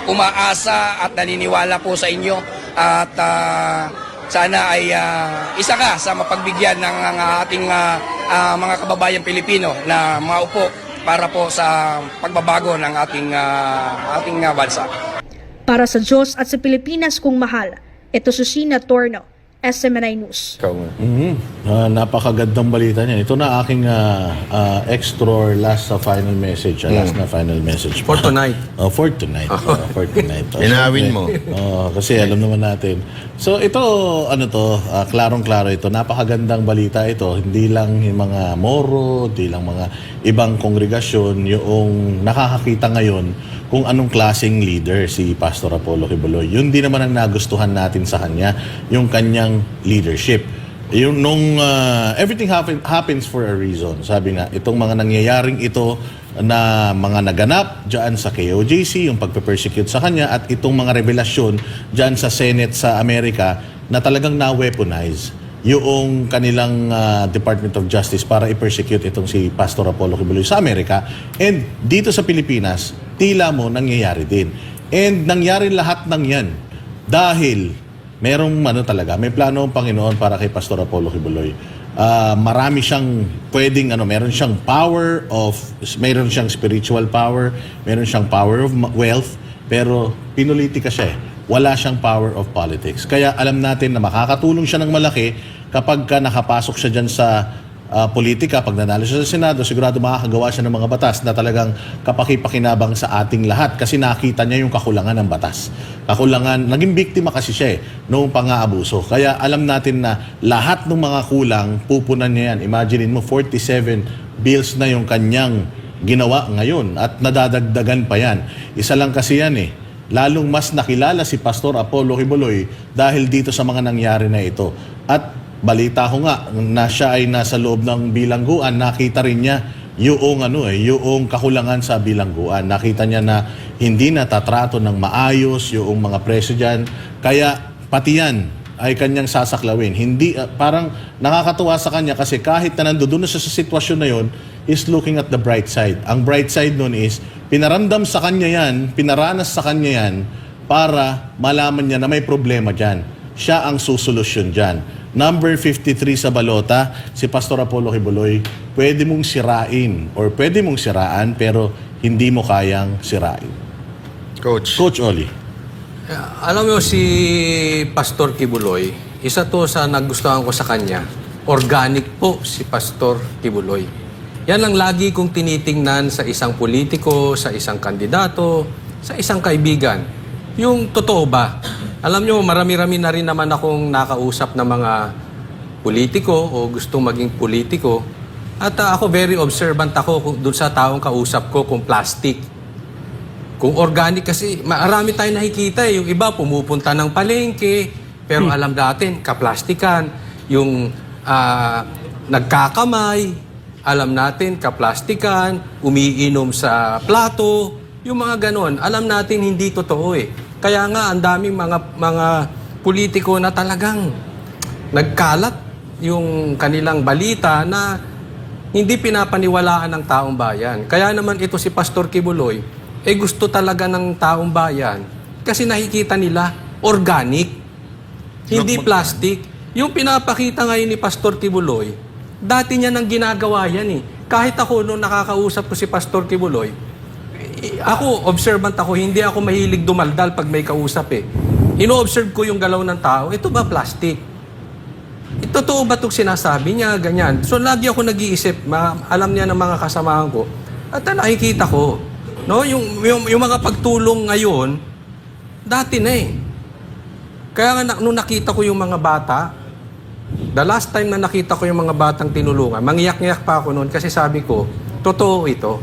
S9: umaasa at naniniwala po sa inyo at sana ay isa ka sa mapagbigyan ng ating mga kababayang Pilipino na maupo para po sa pagbabago ng ating bansa.
S7: Para sa Diyos at sa Pilipinas kung mahal, ito si Sheena Torno, SMNI News.
S2: Napakagandang balita niyan. Ito na aking extra last final message. Last na final message.
S3: For tonight.
S2: For tonight. For tonight.
S1: Inawin mo.
S2: Kasi alam naman natin. So ito, klarong-klaro ito. Napakagandang balita ito. Hindi lang yung mga Moro, hindi lang mga ibang kongregasyon yung nakakakita ngayon kung anong klaseng leader si Pastor Apollo Kibuloy. Yun din naman ang nagustuhan natin sa kanya, yung kanyang leadership. Yung everything happens for a reason. Sabi nga, itong mga nangyayaring ito na mga naganap dyan sa KOJC, yung pagpe-persecute sa kanya, at itong mga revelasyon dyan sa Senate sa Amerika na talagang na-weaponize yung kanilang Department of Justice para i-persecute itong si Pastor Apollo Kibuloy sa Amerika. And dito sa Pilipinas, tila mo nangyayari din. And nangyari lahat ng yan dahil merong may plano ang Panginoon para kay Pastor Apollo Kibuloy. Marami siyang pwedeng meron siyang meron siyang spiritual power, meron siyang power of wealth, pero pinulitika siya. Wala siyang power of politics. Kaya alam natin na makakatulong siya ng malaki kapag nakapasok siya dyan sa politika. Pag nanalo siya sa Senado, sigurado makakagawa siya ng mga batas na talagang kapakipakinabang sa ating lahat kasi nakita niya yung kakulangan ng batas. Naging biktima kasi siya noong pang-aabuso. Kaya alam natin na lahat ng mga kulang, pupunan niya yan. Imagine mo, 47 bills na yung kanyang ginawa ngayon at nadadagdagan pa yan. Isa lang kasi yan lalong mas nakilala si Pastor Apollo Kibuloy dahil dito sa mga nangyari na ito. At balita ko nga na siya ay nasa loob ng bilangguan, nakita rin niya yung kakulangan sa bilangguan. Nakita niya na hindi natatrato ng maayos yung mga preso dyan. Kaya pati yan ay kanyang sasaklawin. Hindi, parang nakakatuwa sa kanya kasi kahit na nandoon na siya sa sitwasyon na yon, is looking at the bright side. Ang bright side nun is pinaramdam sa kanya yan, pinaranas sa kanya yan para malaman niya na may problema dyan. Siya ang susolusyon dyan. Number 53 sa balota, si Pastor Apollo Kibuloy, pwede mong sirain or pwede mong siraan pero hindi mo kayang sirain.
S1: Coach.
S2: Coach Oli.
S3: Alam mo si Pastor Kibuloy, isa to sa nagustuhan ko sa kanya. Organic po si Pastor Kibuloy. Yan ang lagi kong tinitingnan sa isang politiko, sa isang kandidato, sa isang kaibigan. Yung totoo ba? Alam nyo, marami-rami na rin naman akong nakausap ng mga politiko o gustong maging politiko At ako very observant ako doon sa taong kausap ko kung plastic. Kung organic kasi, marami tayong nakikita eh. Yung iba pumupunta ng palengke, pero alam natin, kaplastikan. Yung nagkakamay, alam natin, kaplastikan. Umiinom sa plato, yung mga ganon. Alam natin hindi totoo eh. Kaya nga, ang daming mga politiko na talagang nagkalat yung kanilang balita na hindi pinapaniwalaan ng taong bayan. Kaya naman ito si Pastor Kibuloy, gusto talaga ng taong bayan kasi nakikita nila organic, hindi plastic. Yung pinapakita ngayon ni Pastor Kibuloy, dati niya nang ginagawa yan eh. Kahit ako nung nakakausap ko si Pastor Kibuloy, ako, observant ako, hindi ako mahilig dumaldal pag may kausap eh. Ino-observe ko yung galaw ng tao, ito ba plastic? Totoo ba itong sinasabi niya, ganyan? So lagi ako nag-iisip, alam niya ng mga kasamahan ko, at nakikita ko, no, yung mga pagtulong ngayon, dati na eh. Kaya nga nung nakita ko yung mga bata, the last time na nakita ko yung mga batang tinulungan, mangiyak-ngiyak pa ako noon kasi sabi ko, totoo ito.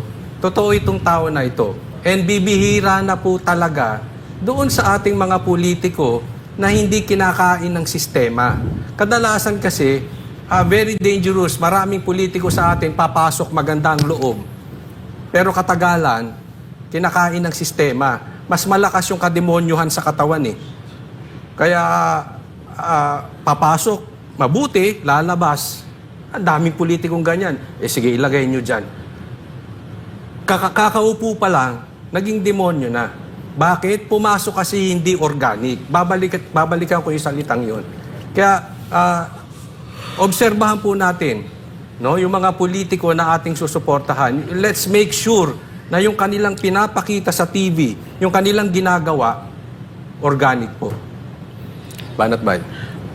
S3: Totoo itong tao na ito. And bibihira na po talaga doon sa ating mga politiko na hindi kinakain ng sistema. Kadalasan kasi, very dangerous. Maraming politiko sa atin papasok magandang loob. Pero katagalan, kinakain ng sistema. Mas malakas yung kademonyuhan sa katawan eh. Kaya papasok, mabuti, lalabas. Ang daming politikong ganyan. Sige, ilagay nyo dyan. Kakaupo pa lang, naging demonyo na. Bakit? Pumasok kasi hindi organic. Babalikan ko yung salitang yon. Kaya, obserbahan po natin, no, yung mga politiko na ating susuportahan. Let's make sure na yung kanilang pinapakita sa TV, yung kanilang ginagawa, organic po. Banat Bay.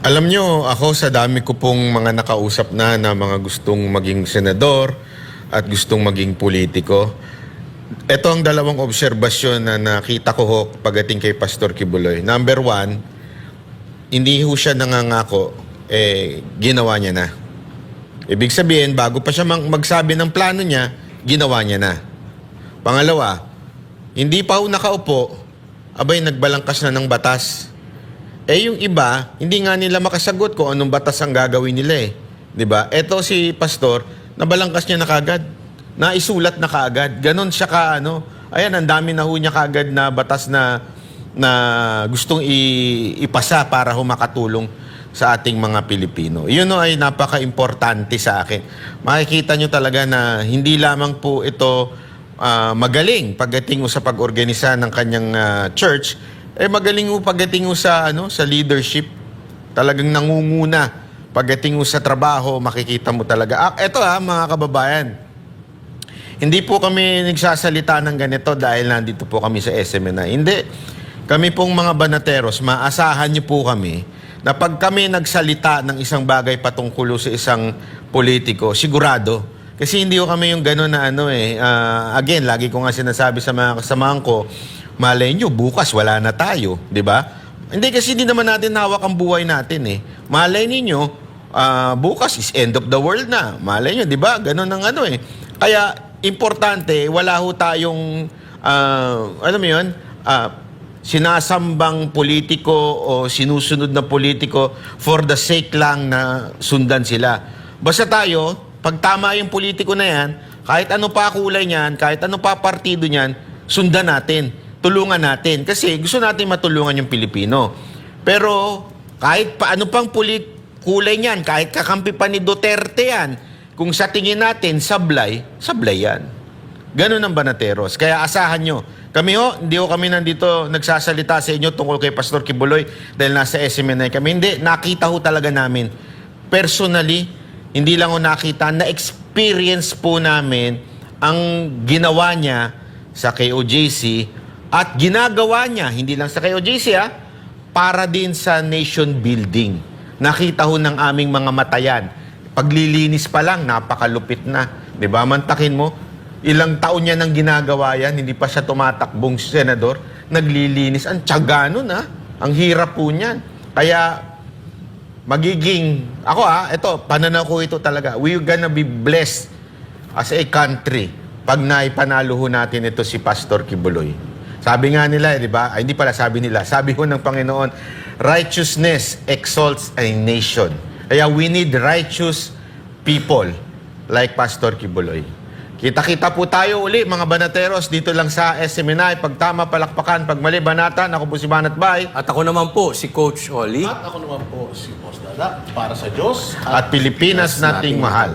S1: Alam nyo, ako sa dami ko pong mga nakausap na mga gustong maging senador at gustong maging politiko. Ito ang dalawang obserbasyon na nakita ko ho pagdating kay Pastor Kibuloy. Number one, hindi ho siya nangangako, ginawa niya na. Ibig sabihin, bago pa siya magsabi ng plano niya, ginawa niya na. Pangalawa, hindi pa ho nakaupo, abay nagbalangkas na ng batas. Yung iba, hindi nga nila makasagot kung anong batas ang gagawin nila eh. 'Di ba? Ito si Pastor, nabalangkas niya na kagad. Naisulat na kaagad. Ganon siya ayan, ang dami na ho niya kaagad na batas na gustong ipasa para makatulong sa ating mga Pilipino. Yun ay napaka-importante sa akin. Makikita nyo talaga na hindi lamang po ito magaling pagdating sa pag-organisa ng kanyang church, magaling po pagdating sa leadership. Talagang nangunguna pagdating sa trabaho, makikita mo talaga. Ito mga kababayan, hindi po kami nagsasalita ng ganito dahil nandito po kami sa SMNI. Hindi. Kami pong mga banateros, maasahan niyo po kami na pag kami nagsalita ng isang bagay patungkulo sa isang politiko, sigurado. Kasi hindi ko kami yung gano'n na again, lagi ko nga sinasabi sa mga kasamahan ko, malay nyo, bukas wala na tayo. Di ba? Hindi kasi hindi naman natin hawak ang buhay natin eh. Malay ninyo, bukas is end of the world na. Malay nyo, di ba? Gano'n ang Kaya, importante, wala ho tayong, alam mo yun, sinasambang politiko o sinusunod na politiko for the sake lang na sundan sila. Basta tayo, pag tama yung politiko na yan, kahit ano pa kulay niyan, kahit ano pa partido niyan, sundan natin, tulungan natin. Kasi gusto natin matulungan yung Pilipino. Pero kahit pa ano pang kulay niyan, kahit kakampi pa ni Duterte yan, kung sa tingin natin, sablay yan. Ganun ang banateros. Kaya asahan nyo. Kami hindi kami nandito nagsasalita sa inyo tungkol kay Pastor Kibuloy dahil nasa SMNI kami. Hindi, nakita ho talaga namin. Personally, hindi lang ho nakita, na-experience po namin ang ginawa niya sa KOJC at ginagawa niya, hindi lang sa KOJC para din sa nation building. Nakita ho ng aming mga matayan. Paglilinis pa lang, napakalupit na. Di ba? Mantakin mo, ilang taon niya nang ginagawa yan, hindi pa siya tumatakbong senador, naglilinis. Ang tiyaga nun, Ang hirap po niyan. Kaya, ito, pananaw ko ito talaga. We're gonna be blessed as a country pag naipanalo ho natin ito si Pastor Kibuloy. Sabi nga nila, di ba? Ay, hindi pala sabi nila. Sabi ho ng Panginoon, righteousness exalts a nation. Kaya we need righteous people like Pastor Kibuloy. Kita-kita po tayo uli, mga banateros, dito lang sa SMNI. Pag tama, palakpakan. Pag mali, banatan. Ako po si Banat Bay.
S3: At ako naman po, si Coach Oli.
S2: At ako naman po si Boss Dada, para sa Diyos
S1: At Pilipinas nating mahal.